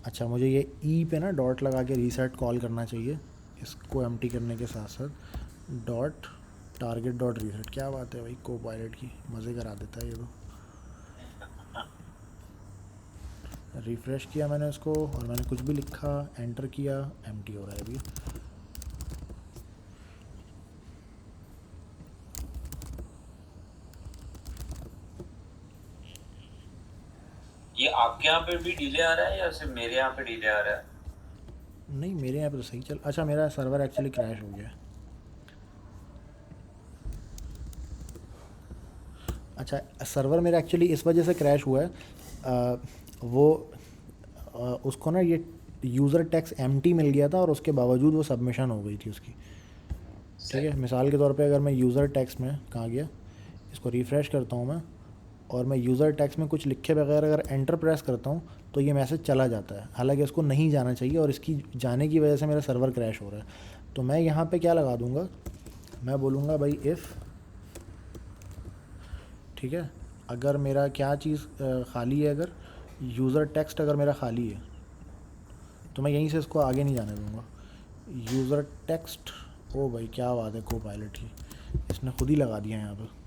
S1: अच्छा, मुझे ये ई पे ना डॉट लगा के रीसेट कॉल करना चाहिए इसको एम्प्टी करने के साथ साथ। डॉट टारगेट डॉट रीसेट, क्या बात है भाई, को पायलट की मज़े करा देता है ये तो। रिफ़्रेश किया मैंने इसको और मैंने कुछ भी लिखा, एंटर किया, एम्प्टी हो रहा है अभी।
S2: ये आपके यहाँ पे भी डिले आ रहा है या सिर्फ मेरे यहाँ पे डिले आ रहा है?
S1: नहीं, मेरे यहाँ पे तो सही चल। अच्छा, मेरा सर्वर एक्चुअली क्रैश हो गया। अच्छा, सर्वर मेरा एक्चुअली इस वजह से क्रैश हुआ है, वो उसको ना ये यूज़र टेक्स्ट एम्प्टी मिल गया था और उसके बावजूद वो सबमिशन हो गई थी उसकी। ठीक है,
S2: सही।
S1: मिसाल के तौर पे अगर मैं यूज़र टेक्स्ट में कहाँ गया, इसको रिफ़्रेश करता हूँ मैं, और मैं यूज़र टेक्स्ट में कुछ लिखे बगैर अगर एंटर प्रेस करता हूँ तो ये मैसेज चला जाता है, हालांकि इसको नहीं जाना चाहिए और इसकी जाने की वजह से मेरा सर्वर क्रैश हो रहा है। तो मैं यहाँ पे क्या लगा दूँगा, मैं बोलूँगा भाई इफ़, ठीक है, अगर मेरा क्या चीज़ खाली है, अगर यूज़र टेक्स्ट अगर मेरा खाली है तो मैं यहीं से इसको आगे नहीं जाने दूँगा। यूज़र टेक्स्ट, ओ भाई क्या बात है, को पायलट की इसने खुद ही लगा दिया यहाँ पे।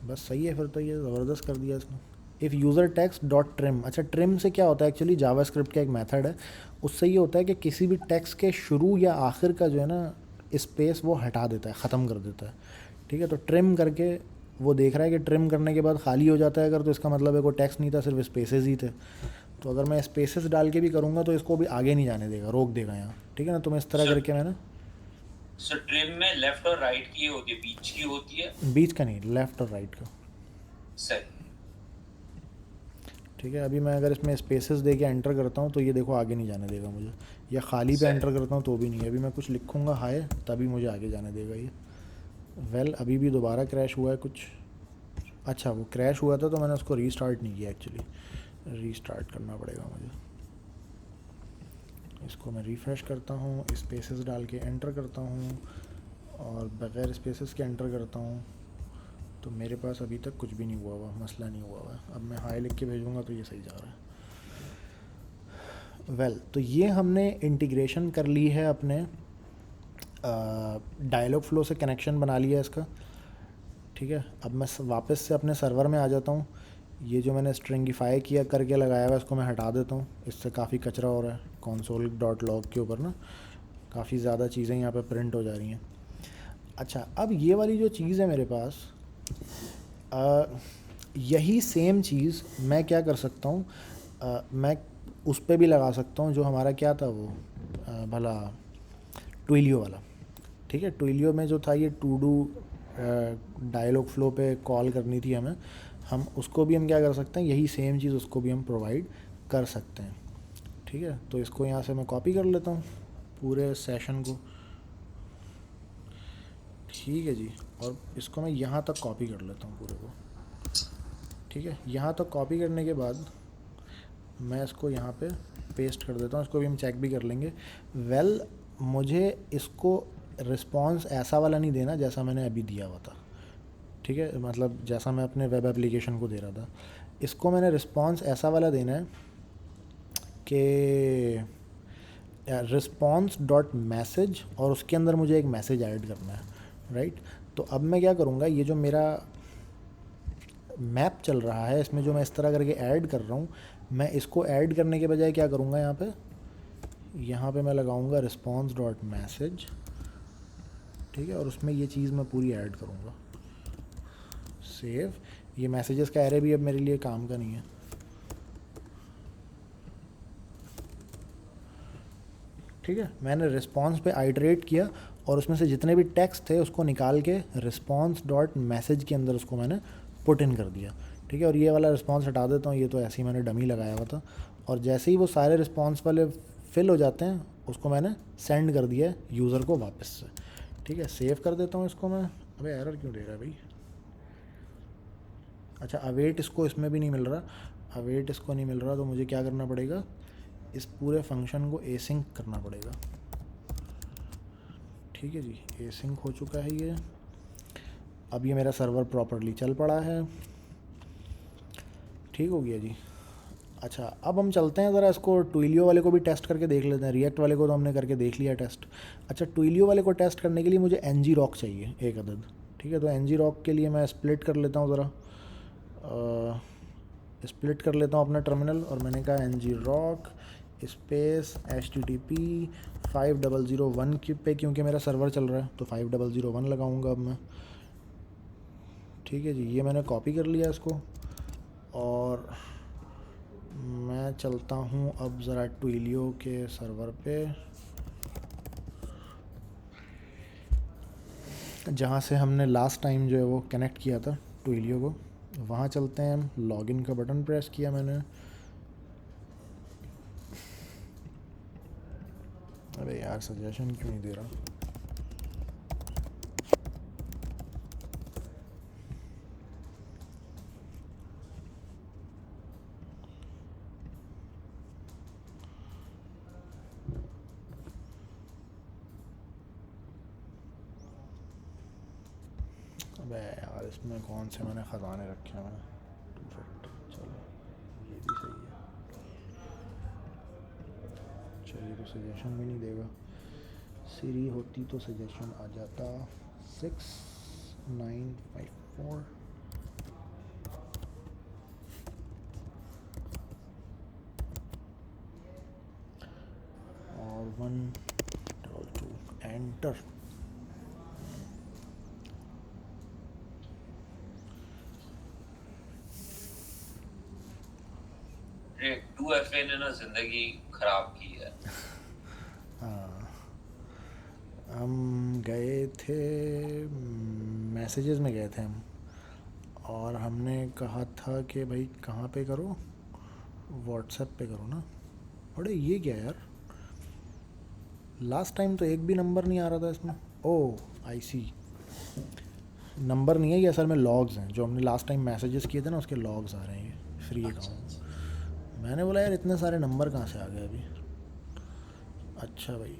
S1: बस सही है फिर तो, ये ज़बरदस्त कर दिया इसने। If user text dot trim, अच्छा ट्रिम से क्या होता है एक्चुअली, जावास्क्रिप्ट का एक मेथड है, उससे ये होता है कि किसी भी टेक्स्ट के शुरू या आखिर का जो है ना स्पेस वो हटा देता है, ख़त्म कर देता है। ठीक है, तो ट्रिम करके वो देख रहा है कि ट्रिम करने के बाद खाली हो जाता है अगर, तो इसका मतलब है कोई टेक्स्ट नहीं था, सिर्फ स्पेसेस ही थे। तो अगर मैं स्पेसेस डाल के भी करूँगा तो इसको भी आगे नहीं जाने देगा, रोक देगा यहाँ। ठीक है ना, तो मैं इस तरह
S2: सो
S1: करके मैंने
S2: सो ट्रिम में लेफ्ट और राइट की होती है, बीच की होती है?
S1: बीच का नहीं, लेफ़्ट और राइट का।
S2: सही।
S1: ठीक है, अभी मैं अगर इसमें स्पेसेस दे के एंटर करता हूँ तो ये देखो आगे नहीं जाने देगा मुझे, या खाली पे
S2: सही।
S1: एंटर करता हूँ तो भी नहीं। अभी मैं कुछ लिखूँगा हाय, तभी मुझे आगे जाने देगा ये। वेल, अभी भी दोबारा क्रैश हुआ है कुछ। अच्छा, वो क्रैश हुआ था तो मैंने उसको रीस्टार्ट नहीं किया एक्चुअली, रीस्टार्ट करना पड़ेगा मुझे। इसको मैं रिफ़्रेश करता हूँ, स्पेसेस डाल के एंटर करता हूँ और बग़ैर स्पेसेस के एंटर करता हूँ, तो मेरे पास अभी तक कुछ भी नहीं हुआ, मसला नहीं हुआ है। अब मैं हाय लिख के भेजूँगा तो ये सही जा रहा है। वेल, तो ये हमने इंटीग्रेशन कर ली है अपने डायलॉग फ्लो से, कनेक्शन बना लिया इसका। ठीक है, अब मैं वापस से अपने सर्वर में आ जाता हूँ। ये जो मैंने स्ट्रिंगिफाई किया करके लगाया हुआ है इसको मैं हटा देता हूँ, इससे काफ़ी कचरा हो रहा है console.log के ऊपर ना, काफ़ी ज़्यादा चीज़ें यहाँ पे प्रिंट हो जा रही हैं। अच्छा, अब ये वाली जो चीज़ है मेरे पास, यही सेम चीज़ मैं क्या कर सकता हूँ, मैं उस पर भी लगा सकता हूँ जो हमारा क्या था वो, भला ट्विलियो वाला। ठीक है, ट्विलियो में जो था ये टू डू डायलॉग फ्लो पे कॉल करनी थी हमें, हम उसको भी हम क्या कर सकते हैं, यही सेम चीज़ उसको भी हम प्रोवाइड कर सकते हैं। ठीक है, तो इसको यहाँ से मैं कॉपी कर लेता हूँ पूरे सेशन को। ठीक है जी, और इसको मैं यहाँ तक कॉपी कर लेता हूँ पूरे को। ठीक है, यहाँ तक कॉपी करने के बाद मैं इसको यहाँ पे पेस्ट कर देता हूँ, इसको भी हम चेक भी कर लेंगे। वेल, मुझे इसको रिस्पॉन्स ऐसा वाला नहीं देना जैसा मैंने अभी दिया हुआ था। ठीक है, मतलब जैसा मैं अपने वेब एप्लीकेशन को दे रहा था, इसको मैंने रिस्पॉन्स ऐसा वाला देना है कि रिस्पॉन्स डॉट मैसेज, और उसके अंदर मुझे एक मैसेज ऐड करना है। राइट, तो अब मैं क्या करूँगा, ये जो मेरा मैप चल रहा है इसमें जो मैं इस तरह करके ऐड कर रहा हूँ, मैं इसको ऐड करने के बजाय क्या करूँगा, यहाँ पे मैं लगाऊँगा रिस्पॉन्स डॉट मैसेज, ठीक है, और उसमें ये चीज़ मैं पूरी ऐड करूँगा। सेव। ये मैसेजेस का एरे भी अब मेरे लिए काम का नहीं है। ठीक है, मैंने रिस्पॉन्स पे आइटरेट किया और उसमें से जितने भी टेक्स्ट थे उसको निकाल के रिस्पॉन्स डॉट मैसेज के अंदर उसको मैंने पुट इन कर दिया। ठीक है, और ये वाला रिस्पॉन्स हटा देता हूँ, ये तो ऐसे ही मैंने डमी लगाया हुआ था। और जैसे ही वो सारे रिस्पॉन्स वाले फिल हो जाते हैं उसको मैंने सेंड कर दिया यूज़र को वापस से। ठीक है, सेव कर देता हूँ इसको मैं। अबे एरर क्यों दे रहा है भाई? अच्छा, अवेट इसको इसमें भी नहीं मिल रहा, अवेट इसको नहीं मिल रहा, तो मुझे क्या करना पड़ेगा, इस पूरे फंक्शन को एसिंक करना पड़ेगा। ठीक है जी, एसिंक हो चुका है ये। अब ये मेरा सर्वर प्रॉपरली चल पड़ा है। ठीक हो गया जी। अच्छा, अब हम चलते हैं ज़रा इसको ट्विलियो वाले को भी टेस्ट करके देख लेते हैं। रिएक्ट वाले को तो हमने करके देख लिया टेस्ट। अच्छा, ट्विलियो वाले को टेस्ट करने के लिए मुझे एनजी रॉक चाहिए एक अदद। ठीक है, तो एनजी रॉक के लिए मैं स्प्लिट कर लेता हूँ ज़रा, स्प्लिट कर लेता हूँ अपना टर्मिनल, और मैंने कहा एनजी रॉक स्पेस HTTP 5001 पे, क्योंकि मेरा सर्वर चल रहा है तो 5001 लगाऊंगा अब मैं। ठीक है जी, ये मैंने कॉपी कर लिया इसको, और मैं चलता हूँ अब ज़रा ट्विलियो के सर्वर पे, जहाँ से हमने लास्ट टाइम जो है वो कनेक्ट किया था ट्विलियो को। वहाँ चलते हैं, लॉगिन का बटन प्रेस किया मैंने। अरे यार, सजेशन क्यों नहीं दे रहा? अबे यार, इसमें कौन से मैंने ख़जाने रखे हैं मैंने? चलो, ये भी सही है। चलिए, तो सजेशन भी नहीं देगा। सीरी होती तो सजेशन आ जाता। 6954 और 122 एंटर।
S2: ये 2FA ने ना जिंदगी खराब की है।
S1: हाँ, हम गए थे, मैसेजेस में गए थे हम, और हमने कहा था कि भाई कहाँ पे करो, व्हाट्सएप पे करो ना। अरे ये क्या यार, लास्ट टाइम तो एक भी नंबर नहीं आ रहा था इसमें। ओह, आई सी, नंबर नहीं है ये, असल में लॉग्स हैं। जो हमने लास्ट टाइम मैसेजेस किए थे ना, उसके लॉग्स आ रहे हैं ये फ्री
S2: अच्छा
S1: अकाउंट।
S2: अच्छा।
S1: मैंने बोला यार, इतने सारे नंबर कहाँ से आ गए अभी। अच्छा भाई,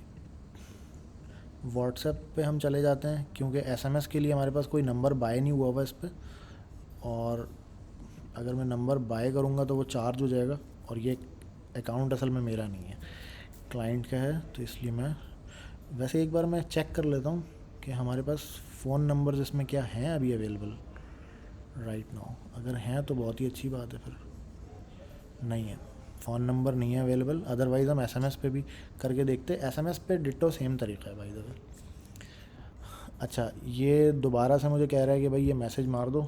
S1: व्हाट्सएप पे हम चले जाते हैं, क्योंकि एसएमएस के लिए हमारे पास कोई नंबर बाय नहीं हुआ हुआ इस पर, और अगर मैं नंबर बाय करूँगा तो वो चार्ज हो जाएगा, और ये अकाउंट असल में मेरा नहीं है, क्लाइंट का है। तो इसलिए मैं वैसे एक बार मैं चेक कर लेता हूँ कि हमारे पास फ़ोन नंबर इसमें क्या हैं अभी अवेलेबल राइट नाउ। अगर हैं तो बहुत ही अच्छी बात है, फिर नहीं है, फ़ोन नंबर नहीं है अवेलेबल। अदरवाइज़ हम एसएमएस पे भी करके देखते। एसएमएस पे डिट्टो सेम तरीका है भाई द वे। अच्छा, ये दोबारा से मुझे कह रहा है कि भाई ये मैसेज मार दो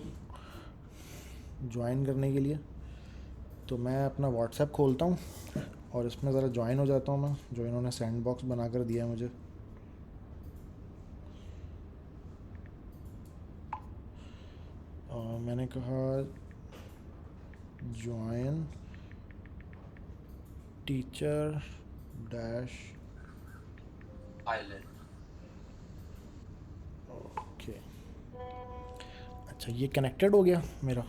S1: ज्वाइन करने के लिए। तो मैं अपना व्हाट्सएप खोलता हूँ और इसमें ज़रा ज्वाइन हो जाता हूँ मैं, जो इन्होंने सैंड बॉक्स बना कर दिया है मुझे। और मैंने कहा join teacher dash
S2: island.
S1: Okay. अच्छा, ये कनेक्टेड हो गया मेरा।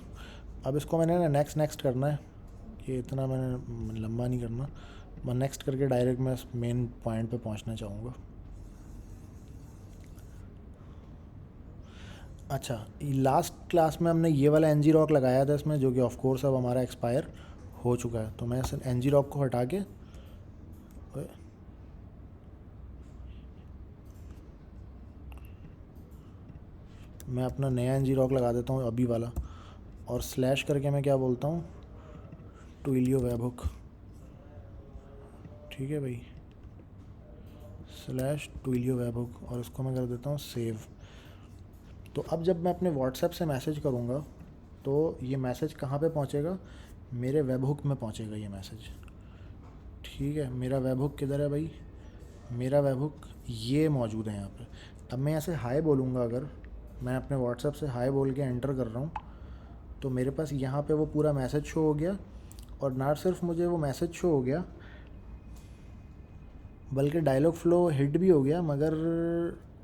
S1: अब इसको मैंने ना नेक्स्ट नेक्स्ट करना है, ये इतना मैंने लंबा नहीं करना। मैं नेक्स्ट करके डायरेक्ट मैं मेन पॉइंट पे पहुंचना चाहूँगा। अच्छा, लास्ट क्लास में हमने ये वाला एनजी रॉक लगाया था इसमें, जो कि ऑफ कोर्स अब हमारा एक्सपायर हो चुका है। तो मैं इस एनजी रॉक को हटा के, ओए, मैं अपना नया एनजी रॉक लगा देता हूँ अभी वाला, और स्लैश करके मैं क्या बोलता हूँ, ट्विलियो वेब हुक, ठीक है भाई, स्लैश ट्विलियो वेब हुक, और इसको मैं कर देता हूँ सेव। तो अब जब मैं अपने व्हाट्सएप से मैसेज करूँगा तो ये मैसेज कहाँ पे पहुँचेगा, मेरे वेब हुक में पहुँचेगा ये मैसेज, ठीक है। मेरा वेब हुक किधर है भाई, मेरा वेब हुक ये मौजूद है यहाँ पे। अब मैं ऐसे हाय बोलूँगा, अगर मैं अपने व्हाट्सएप से हाय बोल के एंटर कर रहा हूँ तो मेरे पास यहाँ पे वो पूरा मैसेज शो हो गया, और ना सिर्फ मुझे वो मैसेज शो हो गया बल्कि डायलॉग फ्लो हिट भी हो गया, मगर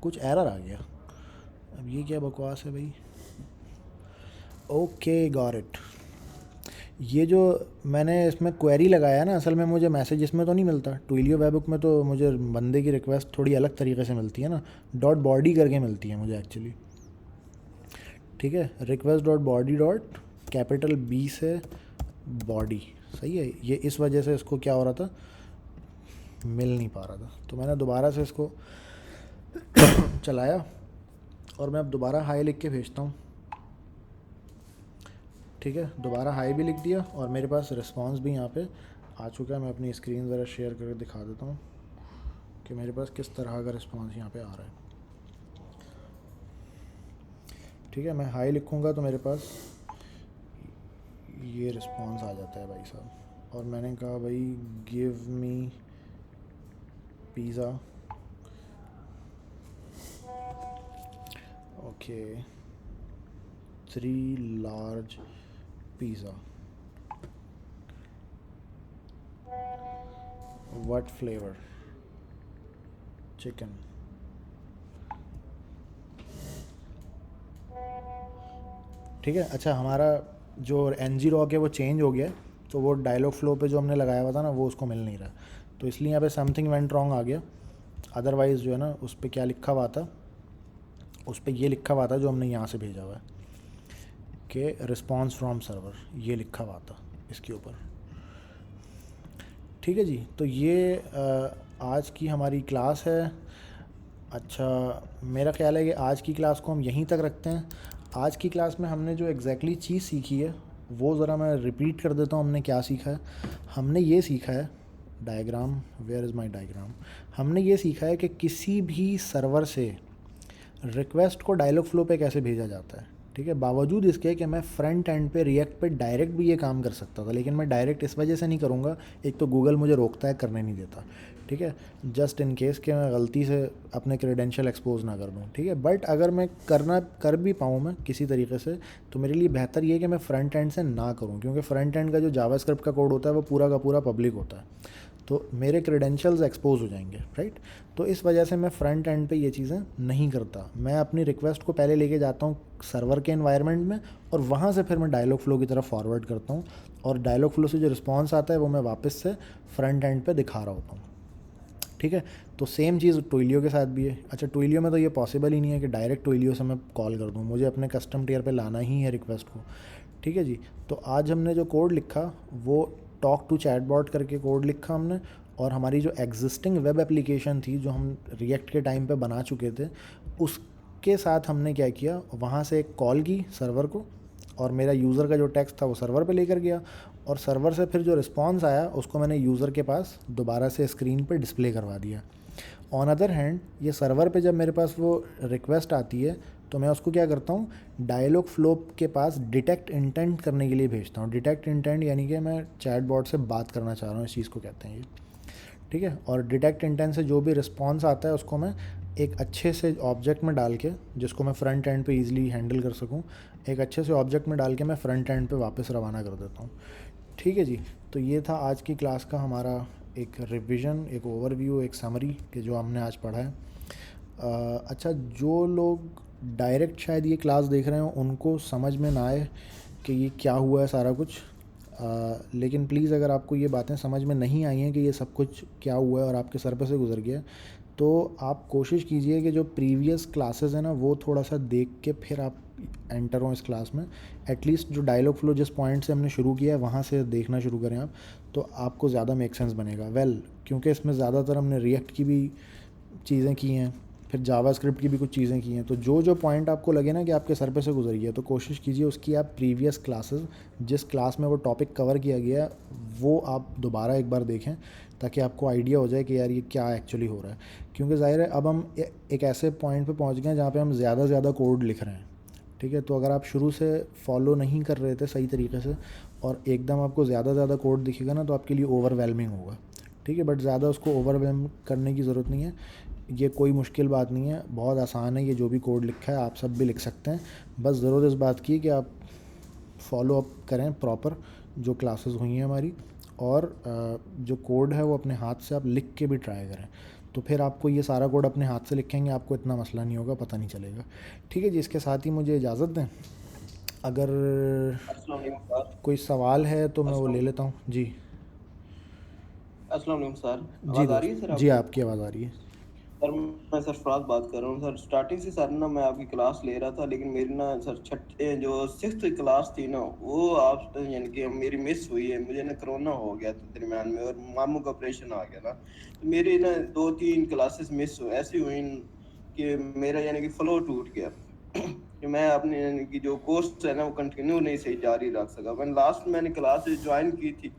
S1: कुछ एरर आ गया। अब ये क्या बकवास है भाई। Okay got it. ये जो मैंने इसमें क्वेरी लगाया ना, असल में मुझे मैसेज इसमें तो नहीं मिलता, ट्विलियो वेबबुक में तो मुझे बंदे की रिक्वेस्ट थोड़ी अलग तरीके से मिलती है ना, डॉट बॉडी करके मिलती है मुझे एक्चुअली, ठीक है। Request dot body dot capital B से बॉडी, सही है। ये इस वजह से इसको क्या हो रहा था, मिल नहीं पा रहा था। तो मैंने दोबारा से इसको चलाया और मैं अब दोबारा हाई लिख के भेजता हूँ, ठीक है। दोबारा हाई भी लिख दिया और मेरे पास रिस्पांस भी यहाँ पे आ चुका है। मैं अपनी स्क्रीन ज़रा शेयर करके दिखा देता हूँ कि मेरे पास किस तरह का रिस्पांस यहाँ पे आ रहा है, ठीक है। मैं हाई लिखूँगा तो मेरे पास ये रिस्पांस आ जाता है भाई साहब। और मैंने कहा भाई give me pizza, okay 3 large pizza, what flavour, chicken, ठीक है। अच्छा, हमारा जो एनजी रॉक है वो चेंज हो गया है, तो वो डायलॉग फ्लो पे जो हमने लगाया हुआ था ना वो उसको मिल नहीं रहा, तो इसलिए यहाँ पे समथिंग वेंट रॉन्ग आ गया। अदरवाइज़ जो है ना उस पर क्या लिखा हुआ था, उस पर ये लिखा हुआ था जो हमने यहाँ से भेजा हुआ है कि रिस्पॉन्स फ्रॉम सर्वर, ये लिखा हुआ था इसके ऊपर, ठीक है जी। तो ये आज की हमारी क्लास है। अच्छा, मेरा ख्याल है कि आज की क्लास को हम यहीं तक रखते हैं। आज की क्लास में हमने जो एग्जैक्टली चीज़ सीखी है वो ज़रा मैं रिपीट कर देता हूँ। हमने क्या सीखा है, हमने ये सीखा है, diagram, where is my diagram. हमने ये सीखा है कि किसी भी सर्वर से रिक्वेस्ट को डायलॉग फ्लो पे कैसे भेजा जाता है, ठीक है। बावजूद इसके कि मैं फ्रंट एंड पे रिएक्ट पे डायरेक्ट भी ये काम कर सकता था, लेकिन मैं डायरेक्ट इस वजह से नहीं करूँगा, एक तो गूगल मुझे रोकता है, करने नहीं देता, ठीक है, जस्ट इन केस कि मैं गलती से अपने क्रेडेंशियल एक्सपोज ना कर दूँ, ठीक है। बट अगर मैं कर भी पाऊँ मैं किसी तरीके से, तो मेरे लिए बेहतर ये है कि मैं फ्रंट एंड से ना करूँ, क्योंकि फ्रंट एंड का जो जावास्क्रिप्ट का कोड होता है वो पूरा का पूरा पब्लिक होता है, तो मेरे क्रेडेंशियल्स एक्सपोज हो जाएंगे, राइट। तो इस वजह से मैं फ्रंट एंड पे ये चीज़ें नहीं करता। मैं अपनी रिक्वेस्ट को पहले लेके जाता हूँ सर्वर के एनवायरनमेंट में, और वहाँ से फिर मैं डायलॉग फ्लो की तरफ फॉरवर्ड करता हूँ, और डायलॉग फ्लो से जो रिस्पॉन्स आता है वो मैं वापस से फ्रंट एंड पे दिखा रहा होता हूँ, ठीक है। तो सेम चीज़ ट्विलियो के साथ भी है। अच्छा, ट्विलियो में तो ये पॉसिबल ही नहीं है कि डायरेक्ट ट्विलियो से मैं कॉल कर दूँ, मुझे अपने कस्टम टियर पे लाना ही है रिक्वेस्ट को, ठीक है जी। तो आज हमने जो कोड लिखा वो टॉक टू चैटबॉट करके कोड लिखा हमने, और हमारी जो एग्जिस्टिंग वेब एप्लीकेशन थी जो हम रिएक्ट के टाइम पे बना चुके थे, उसके साथ हमने क्या किया, वहाँ से एक कॉल की सर्वर को, और मेरा यूज़र का जो टेक्स्ट था वो सर्वर पे लेकर गया, और सर्वर से फिर जो रिस्पॉन्स आया उसको मैंने यूज़र के पास दोबारा से स्क्रीन पे डिस्प्ले करवा दिया। ऑन अदर हैंड ये सर्वर पे जब मेरे पास वो रिक्वेस्ट आती है तो मैं उसको क्या करता हूँ, डायलॉग फ्लो के पास डिटेक्ट इंटेंट करने के लिए भेजता हूँ। डिटेक्ट इंटेंट यानी कि मैं चैटबॉट से बात करना चाह रहा हूँ, इस चीज़ को कहते हैं ये, ठीक है। और डिटेक्ट इंटेंट से जो भी रिस्पॉन्स आता है उसको मैं एक अच्छे से ऑब्जेक्ट में डाल के, जिसको मैं फ्रंट एंड पे इजीली हैंडल कर सकूं, एक अच्छे से ऑब्जेक्ट में डाल के मैं फ्रंट एंड पे वापस रवाना कर देता हूं, ठीक है जी। तो ये था आज की क्लास का हमारा एक रिवीजन, एक ओवरव्यू, एक समरी कि जो हमने आज पढ़ा है। अच्छा, जो लोग डायरेक्ट शायद ये क्लास देख रहे हो उनको समझ में ना आए कि ये क्या हुआ है सारा कुछ, लेकिन प्लीज़ अगर आपको ये बातें समझ में नहीं आई हैं कि ये सब कुछ क्या हुआ है और आपके सर पे से गुजर गया, तो आप कोशिश कीजिए कि जो प्रीवियस क्लासेस हैं ना वो थोड़ा सा देख के फिर आप एंटर हो इस क्लास में। एटलीस्ट जो डायलॉग फ्लो जिस पॉइंट से हमने शुरू किया है वहाँ से देखना शुरू करें आप, तो आपको ज़्यादा मेक सेंस बनेगा। क्योंकि इसमें ज़्यादातर हमने रिएक्ट की भी चीज़ें की हैं, फिर जावास्क्रिप्ट की भी कुछ चीज़ें की हैं। तो जो जो पॉइंट आपको लगे ना कि आपके सर पे से गुजर गया, तो कोशिश कीजिए उसकी आप प्रीवियस क्लासेस, जिस क्लास में वो टॉपिक कवर किया गया है, वो आप दोबारा एक बार देखें, ताकि आपको आइडिया हो जाए कि यार ये क्या एक्चुअली हो रहा है। क्योंकि ज़ाहिर है अब हम एक ऐसे पॉइंट पे पहुंच गए हैं जहाँ पे हम ज़्यादा से ज़्यादा कोड लिख रहे हैं, ठीक है। तो अगर आप शुरू से फॉलो नहीं कर रहे थे सही तरीके से और एकदम आपको ज़्यादा ज़्यादा कोड दिखेगा ना, तो आपके लिए ओवरवेलमिंग होगा, ठीक है। बट ज़्यादा उसको ओवरवेलम करने की ज़रूरत नहीं है, ये कोई मुश्किल बात नहीं है, बहुत आसान है। ये जो भी कोड लिखा है आप सब भी लिख सकते हैं। बस ज़रूरत इस बात की है कि आप फॉलो अप करें प्रॉपर जो क्लासेस हुई हैं हमारी, और जो कोड है वो अपने हाथ से आप लिख के भी ट्राई करें। तो फिर आपको ये सारा कोड अपने हाथ से लिखेंगे, आपको इतना मसला नहीं होगा, पता नहीं चलेगा, ठीक है जी। इसके साथ ही मुझे इजाज़त दें, अगर
S3: अस्सलाम वालेकुम सर।
S1: कोई सवाल है तो मैं वो ले
S3: अस्सलाम
S1: लेता हूँ जी।
S3: अस्सलाम वालेकुम सर।
S1: जी
S3: आवाज़ आ रही
S1: दोस्त,
S3: है सर
S1: जी
S3: आपको?
S1: आपकी आवाज़ आ रही है।
S3: सर मैं सरफराज बात कर रहा हूँ सर। स्टार्टिंग से सर ना मैं आपकी क्लास ले रहा था, लेकिन मेरी ना सर छठे जो 6th क्लास थी ना, वो आप यानी कि मेरी मिस हुई है। मुझे ना कोरोना हो गया था दरमियान में, और मामू का ऑपरेशन आ गया ना, तो मेरी ना 2-3 क्लासेस मिस हो ऐसी हुई कि मेरा यानी कि फ्लो टूट गया। कि मैं अपने यानी कि जो कोर्स है ना वो कंटिन्यू नहीं सही जारी रख सका। मैंने क्लास ज्वाइन की थी,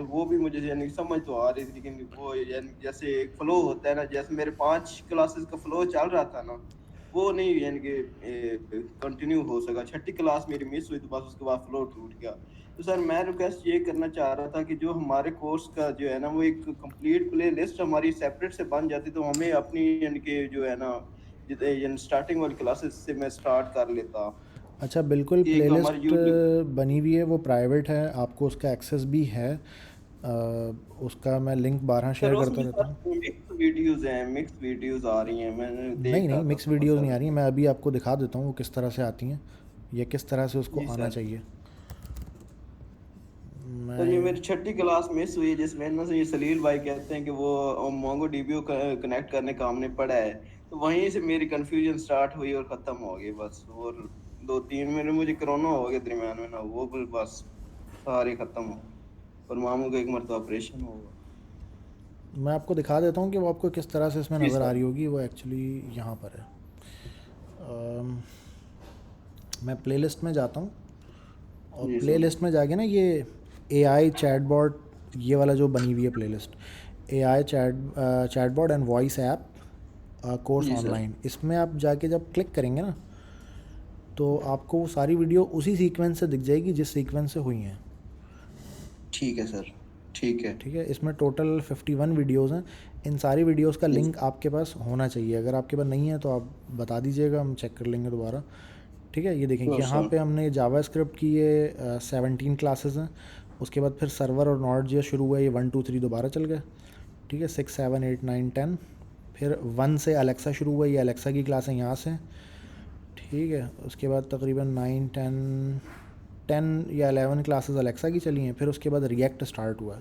S3: वो भी मुझे यानी समझ तो आ रही थी, लेकिन वो यानी जैसे एक फ्लो होता है ना, जैसे मेरे 5 क्लासेस का फ्लो चल रहा था ना, वो नहीं यानी कि कंटिन्यू हो सका। छठी क्लास मेरी मिस हुई, तो बस उसके बाद फ्लो टूट गया। तो सर मैं रिक्वेस्ट ये करना चाह रहा था कि जो हमारे कोर्स का जो है ना, वो एक कंप्लीट प्ले लिस्ट हमारी सेपरेट से बन जाती, तो हमें अपनी यानी कि जो है ना, यानी स्टार्टिंग वाली क्लासेस से मैं स्टार्ट कर लेता।
S1: अच्छा, बिल्कुल
S3: एक हमारे
S1: प्लेलिस्ट
S3: यूट्यूब
S1: बनी हुई है, वो प्राइवेट है, आपको उसका एक्सेस भी है। उसका मैं लिंक 12
S3: सर
S1: शेयर करता
S3: उसमें
S1: रहता
S3: सर
S1: हूँ।
S3: मिक्स वीडियोस आ रही हैं, मैंने
S1: नहीं
S3: देख
S1: नहीं,
S3: रहा था
S1: मिक्स
S3: थोड़ा
S1: वीडियोस
S3: सा।
S1: नहीं आ रही हैं, मैं अभी आपको दिखा देता हूँ वो किस तरह से आती हैं, या किस तरह से उसको
S3: जी
S1: आना
S3: सर।
S1: चाहिए।
S3: सर ये
S1: मैं
S3: मेरी छठी क्लास मिस हुई है, जिसमें ना से ये सलील भाई कहते हैं कि वो मोंगो डीबी को कनेक्ट करने का हमने पढ़ा है, तो वहीं से मेरी कंफ्यूजन स्टार्ट हुई और खत्म हो गई बस। और 2-3 महीने मुझे कोरोना हो गया दरमियान में ना, वो भी बस सारे खत्म हो गए, और मामू का एक मरतबा ऑपरेशन हुआ।
S1: मैं आपको दिखा देता हूँ कि वो आपको किस तरह से इसमें
S3: जी
S1: नज़र आ
S3: सर।
S1: रही होगी। वो एक्चुअली यहाँ पर है। अम, मैं प्लेलिस्ट में जाता हूँ, और
S3: जी सर।
S1: प्लेलिस्ट में जाके ना ये एआई चैटबॉट, ये वाला जो बनी हुई है playlist, AI chatbot and voice app course
S3: जी सर।
S1: ऑनलाइन, इसमें आप जाके जब क्लिक करेंगे ना, तो आपको वो सारी वीडियो उसी सीक्वेंस से दिख जाएगी जिस सीक्वेंस से हुई हैं,
S3: ठीक है सर। ठीक है।
S1: ठीक है। इसमें टोटल 51 वीडियोस हैं। इन सारी वीडियोस का
S3: जी
S1: लिंक
S3: सर।
S1: आपके पास होना चाहिए। अगर आपके पास नहीं है तो आप बता दीजिएगा, हम चेक कर लेंगे दोबारा, ठीक है। ये देखें कि
S3: श्योर
S1: यहाँ
S3: सर।
S1: पे हमने जावा स्क्रिप्ट की ये 17 क्लासेस हैं। उसके बाद फिर सर्वर और नॉट जे शुरू हुआ, ये 1 2 3 दोबारा चल गए, ठीक है। 6 7 8 9 10, फिर 1 से अलेक्सा शुरू हुआ, ये अलेक्सा की क्लास है यहाँ से, ठीक है। उसके बाद तकरीबन 9 10 10 या 11 क्लासेस अलेक्सा की चली हैं। फिर उसके बाद रिएक्ट स्टार्ट हुआ,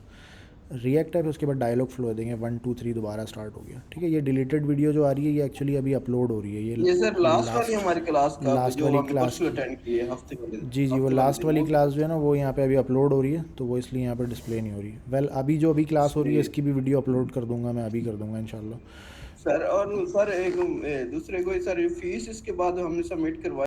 S1: रिएक्ट है, फिर उसके बाद डायलॉग फ्लो देंगे, 1 2 3 दोबारा स्टार्ट हो गया, ठीक है। ये डिलीटेड वीडियो जो आ रही है ये एक्चुअली अभी अपलोड हो रही है, ये
S3: ये सर लास्ट वाली
S1: लास्ट
S3: हमारी क्लास कब,
S1: लास्ट
S3: जो
S1: वाली
S3: हमने
S1: क्लास
S3: परसों
S1: की,
S3: अटेंड की है,
S1: जी जी, वो
S3: हफ्ते वाले
S1: लास्ट
S3: दिन
S1: वाली
S3: वो
S1: क्लास जो है ना वो यहाँ पे अभी अपलोड हो रही है, तो वो इसलिए यहाँ पे डिस्प्ले नहीं हो रही। वेल अभी जो अभी क्लास हो रही है
S3: सही है।
S1: इसकी भी वीडियो अपलोड कर दूंगा, मैं अभी कर दूंगा इंशाल्लाह।
S3: सर और सर एक दूसरे को सर फीस इसके बाद हमने सबमिट करवाई